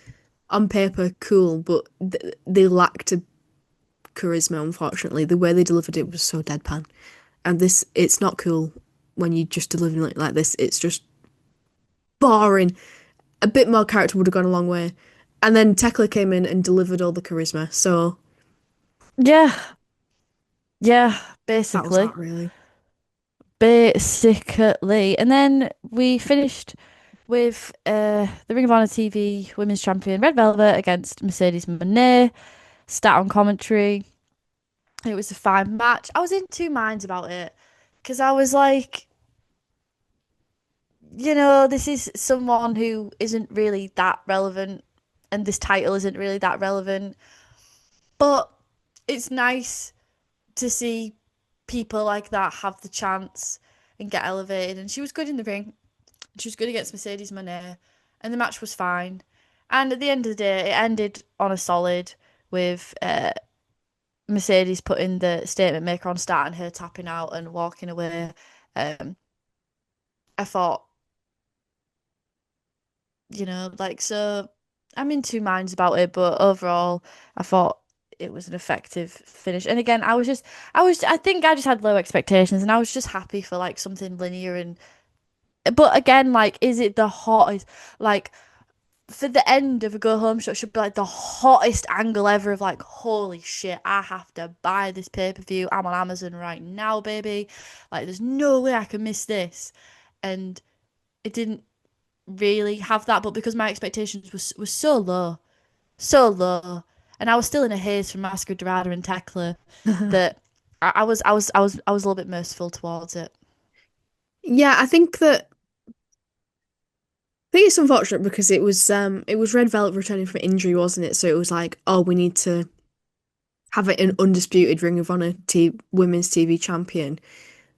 on paper cool, but they lacked a charisma. Unfortunately, the way they delivered it was so deadpan, and it's not cool when you just deliver it like this. It's just boring. A bit more character would have gone a long way. And then Tekla came in and delivered all the charisma. So Yeah, yeah, that was basically. that really. Basically. And then we finished with the Ring of Honor TV Women's Champion Red Velvet against Mercedes Moné. Stat on commentary. It was a fine match. I was in two minds about it because I was like, this is someone who isn't really that relevant, and this title isn't really that relevant. But it's nice to see people like that have the chance and get elevated. And she was good in the ring. She was good against Mercedes Moné, and the match was fine. And at the end of the day, it ended on a solid with Mercedes putting the statement maker on start and her tapping out and walking away. I thought like, so I'm in two minds about it, but overall, I thought it was an effective finish. And again, I think I just had low expectations, and I was just happy for like something linear but again, like, is it the hottest? Like, for the end of a go home show, it should be like the hottest angle ever of like, holy shit, I have to buy this pay-per-view. I'm on Amazon right now, baby. Like, there's no way I can miss this. And it didn't really have that, but because my expectations was so low, and I was still in a haze from Masquerade and Tekla, that I was a little bit merciful towards it. Yeah, I think it's unfortunate because it was Red Velvet returning from injury, wasn't it? So it was like, oh, we need to have it an undisputed Ring of Honor women's TV champion.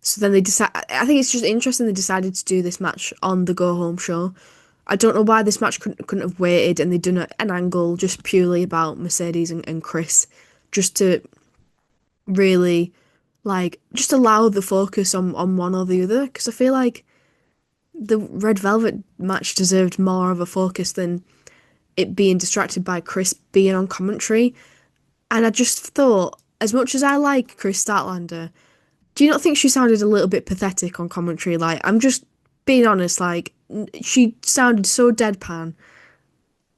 So then they decide. I think it's just interesting they decided to do this match on the go home show. I don't know why this match couldn't have waited and they'd done an angle just purely about Mercedes and Chris, just to really like just allow the focus on one or the other. Because I feel like the Red Velvet match deserved more of a focus than it being distracted by Chris being on commentary. And I just thought, as much as I like Chris Statlander, do you not think she sounded a little bit pathetic on commentary? Like, I'm just being honest, like, she sounded so deadpan.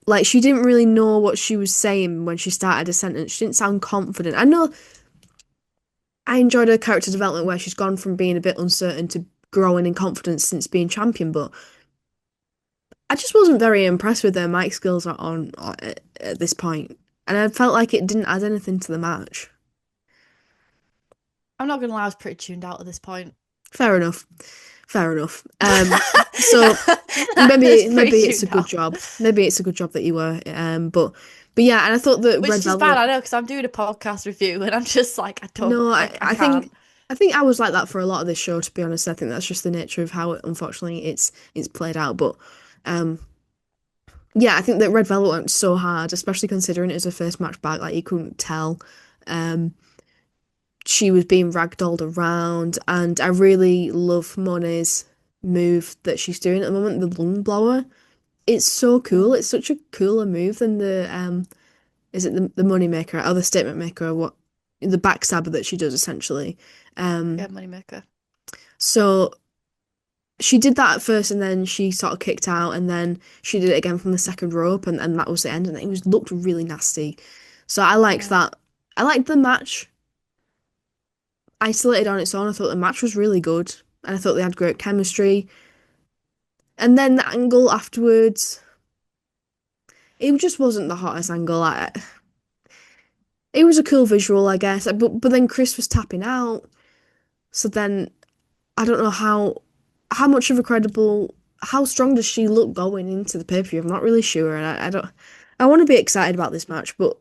Like, she didn't really know what she was saying when she started a sentence. She didn't sound confident. I know I enjoyed her character development where she's gone from being a bit uncertain to growing in confidence since being champion, but I just wasn't very impressed with their mic skills at this point, and I felt like it didn't add anything to the match. I'm not gonna lie, I was pretty tuned out at this point. Fair enough, fair enough. So I was maybe pretty it's a tuned good out. job. Maybe it's a good job that you were. But yeah, and I thought that Red Which is bad, Velvet. I know, because I'm doing a podcast review and I'm just like, I don't, No, I can't. I think I was like that for a lot of this show. To be honest, I think that's just the nature of how unfortunately it's played out. But um, yeah, I think that Red Velvet went so hard, especially considering it was her first match back. Like you couldn't tell. Um, she was being ragdolled around, and I really love Monet's move that she's doing at the moment, the lung blower. It's so cool. Mm. It's such a cooler move than the is it the money maker or the statement maker or what the backstabber that she does essentially. Yeah, Um, moneymaker. so she did that at first and then she sort of kicked out and then she did it again from the second rope and that was the end and it was looked really nasty. So I liked Yeah. that. I liked the match isolated on its own. I thought the match was really good and I thought they had great chemistry. And then the angle afterwards, it just wasn't the hottest angle. It was a cool visual, I guess. But then Chris was tapping out, so then I don't know how much of a credible how strong does she look going into the pay-per-view? I'm not really sure, and I don't. I want to be excited about this match, but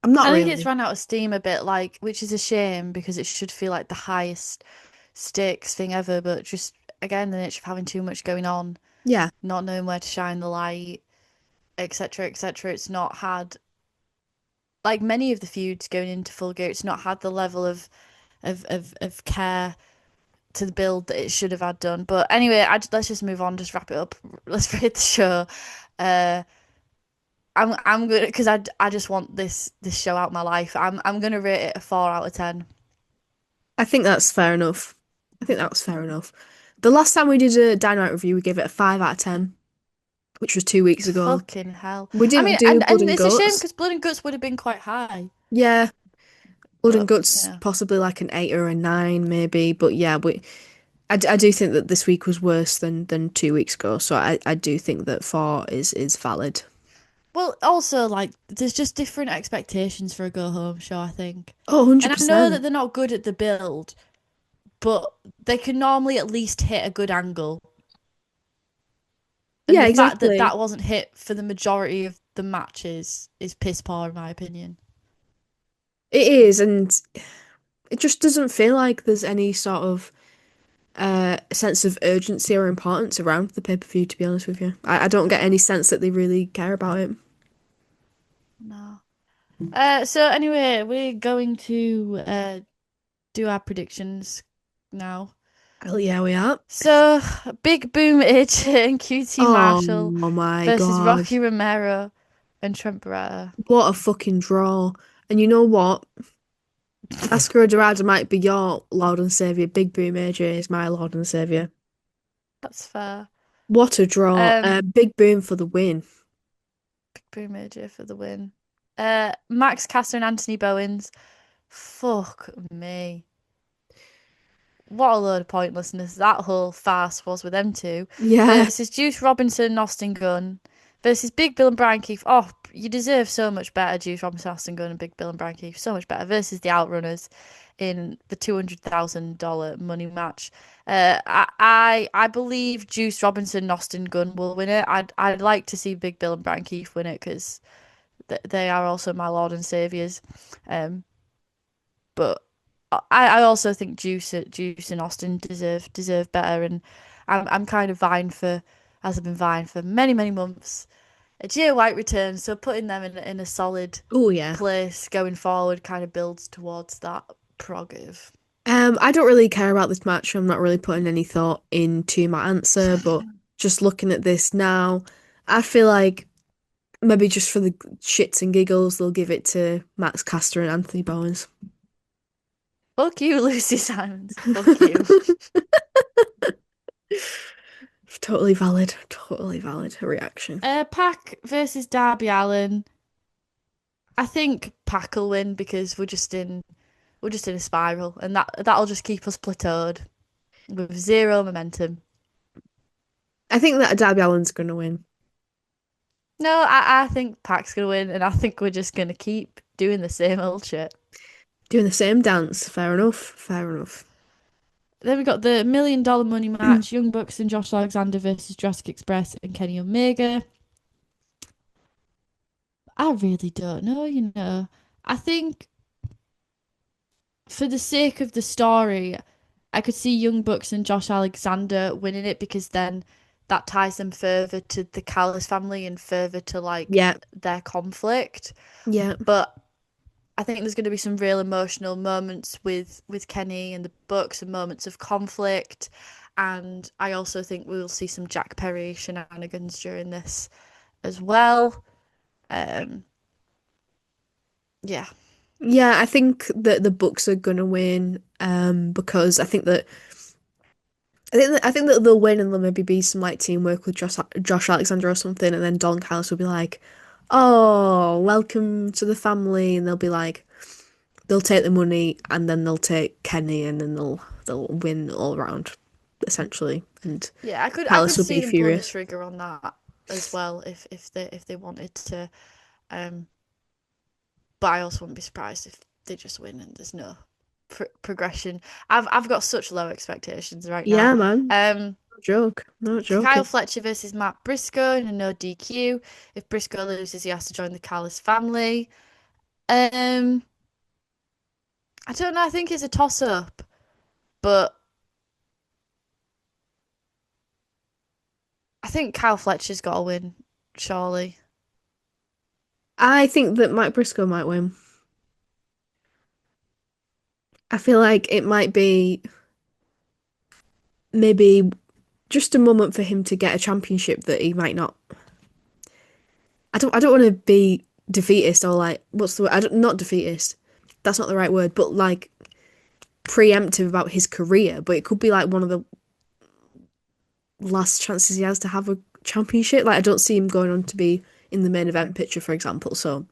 I'm not I think it's really. run out of steam a bit, like, which is a shame because it should feel like the highest stakes thing ever, but just again, the nature of having too much going on, Yeah, not knowing where to shine the light, etc., etc. It's not had, like many of the feuds going into Full Gear, it's not had the level of care to the build that it should have had done. But anyway, let's just move on, just wrap it up. Let's rate the show. Uh, I'm good because I just want this show out my life. I'm gonna rate it a 4 out of 10. I think that's fair enough. I think that was fair enough. The last time we did a Dynamite review, we gave it a 5 out of 10, which was 2 weeks ago. Fucking hell. We I didn't mean, do and Blood and it's a shame Guts. because Blood and Guts would have been quite high, Yeah, Blood and but Guts yeah. possibly like an 8 or a 9 maybe, but yeah, I do think that this week was worse than 2 weeks ago, so I do think that 4 is valid. Well, also like there's just different expectations for a go home show, I think. Oh, And I know that 100%. they're not good at the build, but they can normally at least hit a good angle. And Yeah, the fact that exactly. that wasn't hit for the majority of the matches is piss poor in my opinion. It is, and it just doesn't feel like there's any sort of sense of urgency or importance around the pay-per-view, to be honest with you. I don't get any sense that they really care about it. No. So anyway, we're going to do our predictions now. Hell yeah, we are. So, Big Boom AJ and QT Oh Marshall my versus God. Rocky Romero and Trent Beretta. What a fucking draw. And you know what? Asuka Dorada might be your Lord and Saviour. Big Boom AJ is my Lord and Saviour. That's fair. What a draw. Um, Big Boom for the win. Big Boom AJ for the win. Max Caster and Anthony Bowens. Fuck me. What a load of pointlessness that whole farce was with them two. Yeah. Versus Juice Robinson and Austin Gunn. Versus Big Bill and Brian Keefe. Oh, you deserve so much better, Juice Robinson, Austin Gunn, and Big Bill and Brian Keefe. So much better. Versus the Outrunners in the $200,000 money match. I believe Juice Robinson and Austin Gunn will win it. I'd like to see Big Bill and Brian Keefe win it because they are also my Lord and Saviors. But I also think Juice and Austin deserve better, and I'm kind of vying for, as I've been vying for many months, a Jay White return. So putting them in a solid Oh yeah. place going forward kind of builds towards that prerogative. I don't really care about this match. I'm not really putting any thought into my answer, but just looking at this now, I feel like maybe just for the shits and giggles, they'll give it to Max Caster and Anthony Bowens. Fuck you, Lucy Simons. Fuck you. Totally valid reaction. Pac versus Darby Allin. I think Pac will win because we're just in a spiral, and that'll just keep us plateaued with zero momentum. I think that Darby Allin's gonna win. No, I think Pac's gonna win, and I think we're just gonna keep doing the same old shit. Doing the same dance. Fair enough. Fair enough. Then we got the $1 million money match: Young Bucks and Josh Alexander versus Jurassic Express and Kenny Omega. I really don't know, you know. I think for the sake of the story, I could see Young Bucks and Josh Alexander winning it because then that ties them further to the Callis family and further to like Yeah. their conflict. Yeah. But I think there's going to be some real emotional moments with Kenny and the Bucks and moments of conflict. And I also think we will see some Jack Perry shenanigans during this as well. Yeah. Yeah, I think that the Bucks are gonna win, because I think that they'll win and there'll maybe be some like teamwork with Josh Alexander or something, and then Don Callis will be like, "Oh, welcome to the family," and they'll be like, they'll take the money and then they'll take Kenny and then they'll win all around, essentially. And Yeah, I Callis could will see be them pulling the furious. trigger on that as well if they wanted to. Um, but I also wouldn't be surprised if they just win and there's no progression. I've got such low expectations right now. Yeah, man. Um, No joke. Not Kyle joking. Fletcher versus Matt Briscoe in a no DQ. If Briscoe loses, he has to join the Callis family. Um, I don't know. I think it's a toss up, but I think Kyle Fletcher's got to win, surely. I think that Mike Briscoe might win. I feel like it might be maybe just a moment for him to get a championship that he might not. I don't want to be defeatist or like what's the word? Not defeatist. That's not the right word, but like preemptive about his career. But it could be like one of the last chances he has to have a championship. Like I don't see him going on to be in the main event picture, for example. So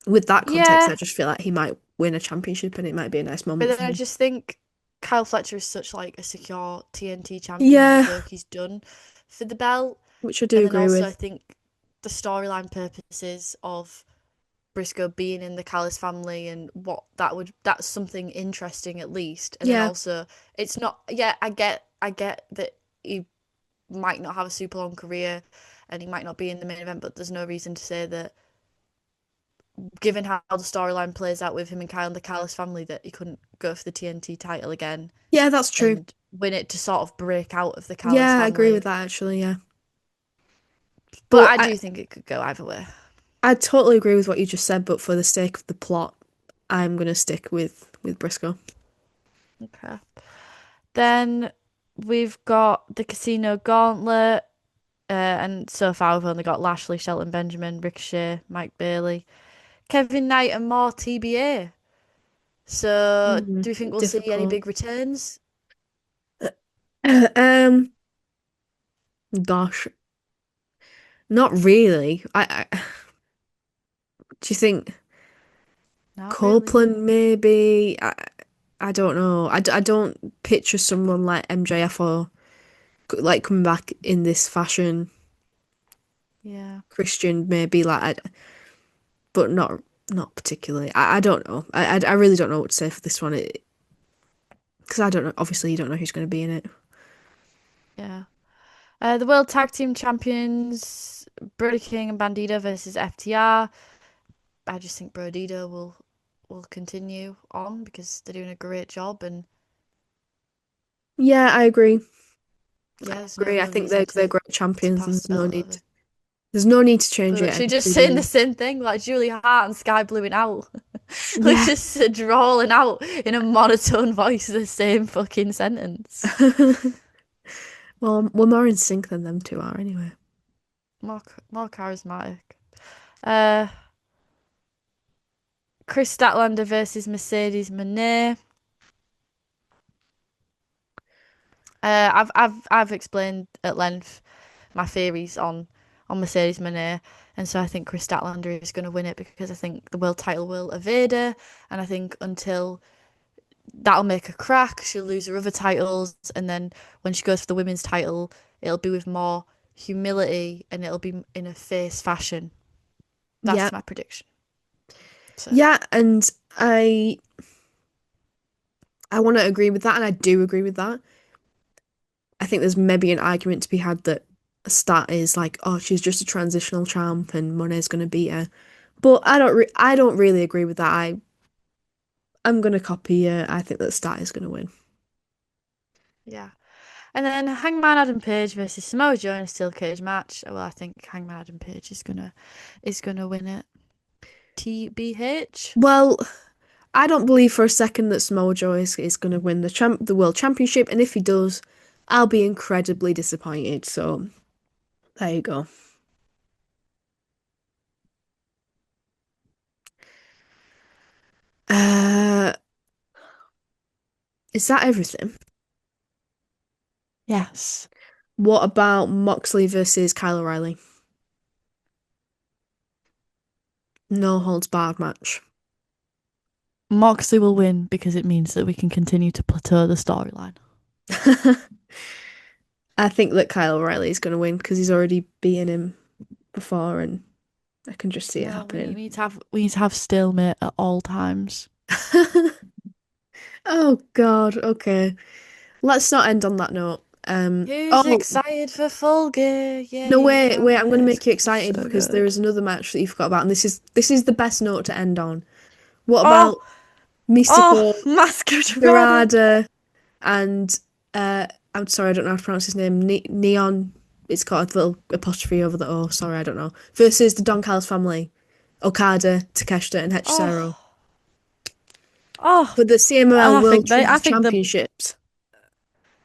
with that context, Yeah, I just feel like he might win a championship and it might be a nice but moment then for I him. just think Kyle Fletcher is such like a secure TNT champion and the Yeah, work he's done for the belt. which I do And then agree also I with. think the storyline purposes of Briscoe being in the Callis family and what that's something interesting at least. And then Yeah, also it's not yeah, I get that he might not have a super long career and he might not be in the main event, but there's no reason to say that given how the storyline plays out with him and Kyle and the Callis family that he couldn't go for the TNT title again yeah, that's true. and win it to sort of break out of the Callis Yeah, I agree with family. that actually. Yeah, But but I do think it could go either way. I totally agree with what you just said. But for the sake of the plot, I'm gonna stick with Briscoe. Okay. Then we've got the Casino Gauntlet, and so far we've only got Lashley, Shelton Benjamin, Ricochet, Mike Bailey, Kevin Knight, and more TBA. So, do we think we'll see any Difficult. big returns? Um, Gosh, not really. Do you think Not really. Copeland maybe? I don't know. I don't picture someone like MJF or like coming back in this fashion. Yeah. Christian maybe but not particularly. I don't know. I really don't know what to say for this one. Because I don't know. Obviously, you don't know who's going to be in it. Yeah. The World Tag Team Champions, Brody King and Bandito versus FTR. I just think Bandito will continue on because they're doing a great job, and Yeah, I agree. I yeah, there's no agree. I real think reason they're great to champions, and pass the belt over. there's no need to We're change it. literally just They saying the do. same thing, like Julie Hart and Sky Blueing out. We're Yeah. just drawling out in a monotone voice the same fucking sentence. Well, we're more in sync than them two are anyway. More charismatic. Uh, Chris Statlander versus Mercedes Moné. I've explained at length my theories on Mercedes Moné, and so I think Chris Statlander is going to win it because I think the world title will evade her, and I think until that'll make her crack, she'll lose her other titles, and then when she goes for the women's title, it'll be with more humility and it'll be in a face fashion. Yeah. That's my prediction. So. Yeah, and I want to agree with that, and I do agree with that. I think there's maybe an argument to be had that Stat is like, oh, she's just a transitional champ, and Monet's going to beat her. But I don't really agree with that. I'm going to copy her. I think that Stat is going to win. Yeah. And then Hangman Adam Page versus Samoa Joe in a steel cage match. Well, I think Hangman Adam Page is gonna win it. TBH. Well, I don't believe for a second that Samoa Joe is going to win the world championship, and if he does, I'll be incredibly disappointed. So there you go. Uh, is that everything? Yes. What about Moxley versus Kyle O'Reilly? No holds barred match. Moxley will win because it means that we can continue to plateau the storyline. I think that Kyle O'Reilly is going to win because he's already beaten him before, and I can just see it No, we happening. need to have stalemate at all times. Oh God, okay. Let's not end on that note. Who's Oh excited for Full Gear? no, Yay, wait, can't I'm going to wait. make you It's gonna be excited so because there good. is another match that you forgot about, and this is the best note to end on. What Oh, about Mystico, Masquerade. Dorada, and I'm sorry, I don't know how to pronounce his name. Neon. It's got a little apostrophe over the O. Sorry, I don't know. Versus the Don Callis family, Okada, Takeshita, and Hechicero Oh, oh. for the CMLL World I Trios think Championships.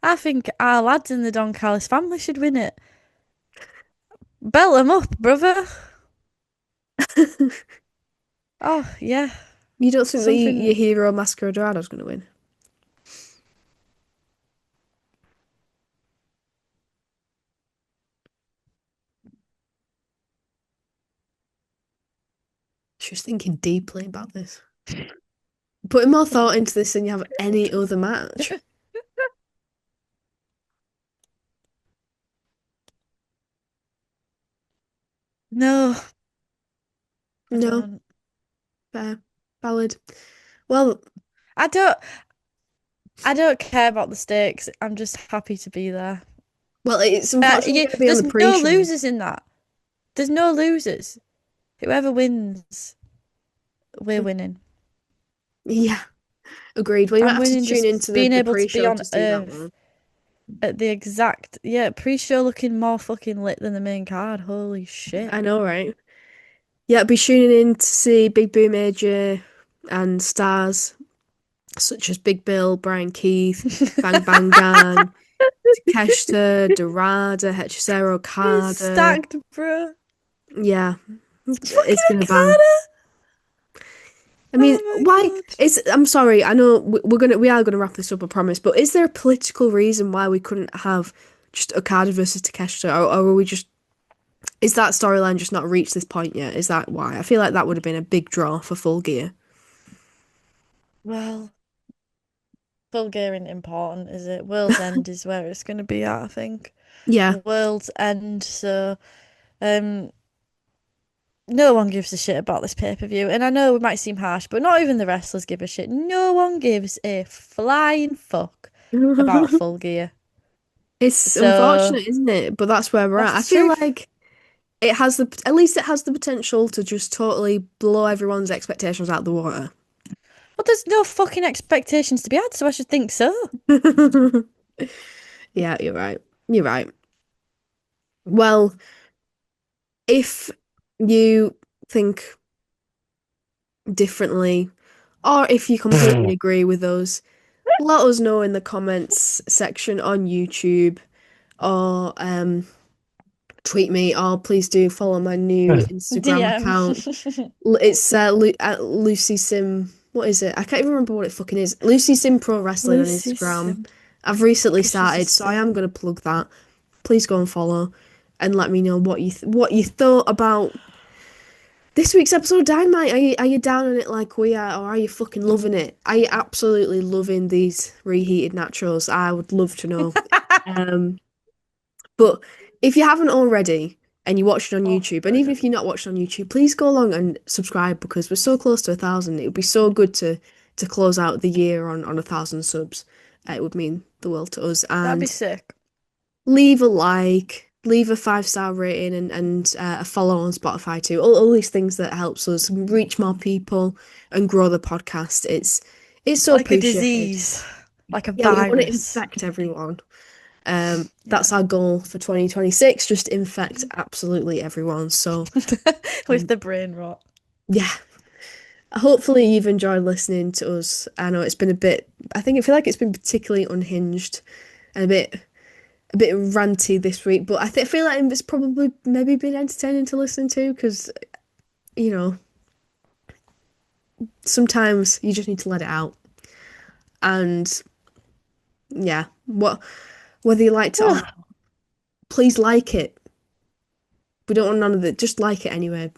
I think our lads in the Don Callis family should win it. Belt them up, brother. Oh yeah, You don't think that something. your hero Masqueradorado's going to win? She was thinking deeply about this. Putting more thought into this than you have any other match. No, I No, don't. fair, valid. Well, I don't. I don't care about the stakes. I'm just happy to be there. it's unfortunately going to be on There's the no pre-show. losers in that. There's no losers. Whoever wins, we're winning. Yeah, agreed. Well, you might I'm have to winning tune just into being the able to be pre-show on to see that Earth one. at the exact pre-show looking more fucking lit than the main card. Holy shit. I know, right? Yeah, be tuning in to see Big Boom AJ and stars such as Big Bill, Brian Keith, Bang Bang Gang, Takeshita, Dorada, Hechicero, Okada. It's stacked, bro. Yeah, It's fucking it's gonna bang. Okada. I mean, Oh my why? God. I'm sorry. I know we are gonna wrap this up, I promise. But is there a political reason why we couldn't have just Okada versus Takeshita, or were we just? Is that storyline just not reached this point yet? Is that why? I feel like that would have been a big draw for Full Gear. Well, Full Gear isn't important, is it? World's End is where it's going to be at, I think. Yeah, World's End, so um, no one gives a shit about this pay-per-view. And I know it might seem harsh, but not even the wrestlers give a shit. No one gives a flying fuck about Full Gear. it's So unfortunate, isn't it? But that's where we're at. I that's the feel truth. like it has at least it has the potential to just totally blow everyone's expectations out the water. Well, there's no fucking expectations to be had, so I should think so. Yeah, you're right. You're right. Well, if you think differently, or if you completely agree with us, let us know in the comments section on YouTube, or tweet me, or please do follow my new Instagram account. DM. It's at Lucy Sim. What is it? I can't even remember what it fucking is. Lucy Sim Pro Wrestling on Lucy Instagram. Sim. I've recently 'Cause she's a started, so I am sim. going to plug that. Please go and follow, and let me know what you thought about this week's episode of Dynamite. Are you down on it like we are, or are you fucking loving it? Are you absolutely loving these reheated nachos? I would love to know. But if you haven't already and you watch it on YouTube, and even if you're not watching on YouTube, please go along and subscribe because we're so close to 1,000. It would be so good to close out the year on 1,000 subs. It would mean the world to us. That'd be And sick. leave a like, leave a 5-star rating, and a follow on Spotify too. All these things that helps us reach more people and grow the podcast. It's so Like a appreciated. disease. Like a Yeah, we want to virus. infect everyone. That's our goal for 2026. Just infect absolutely everyone. So With the brain rot. yeah, hopefully you've enjoyed listening to us. I know it's been I feel like it's been particularly unhinged and a bit ranty this week, but I feel like it's probably maybe been entertaining to listen to because, you know, sometimes you just need to let it out. And yeah, whether you liked it or not, please like it. We don't want none of it. Just like it anyway.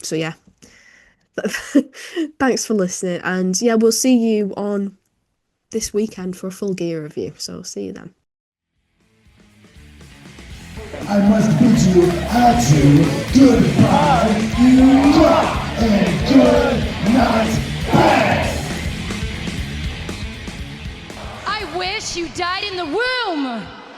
So yeah. Thanks for listening. And yeah, we'll see you on this weekend for a Full Gear review. So see you then. I must bid you adieu, goodbye, and good night, bang! I wish you died in the womb!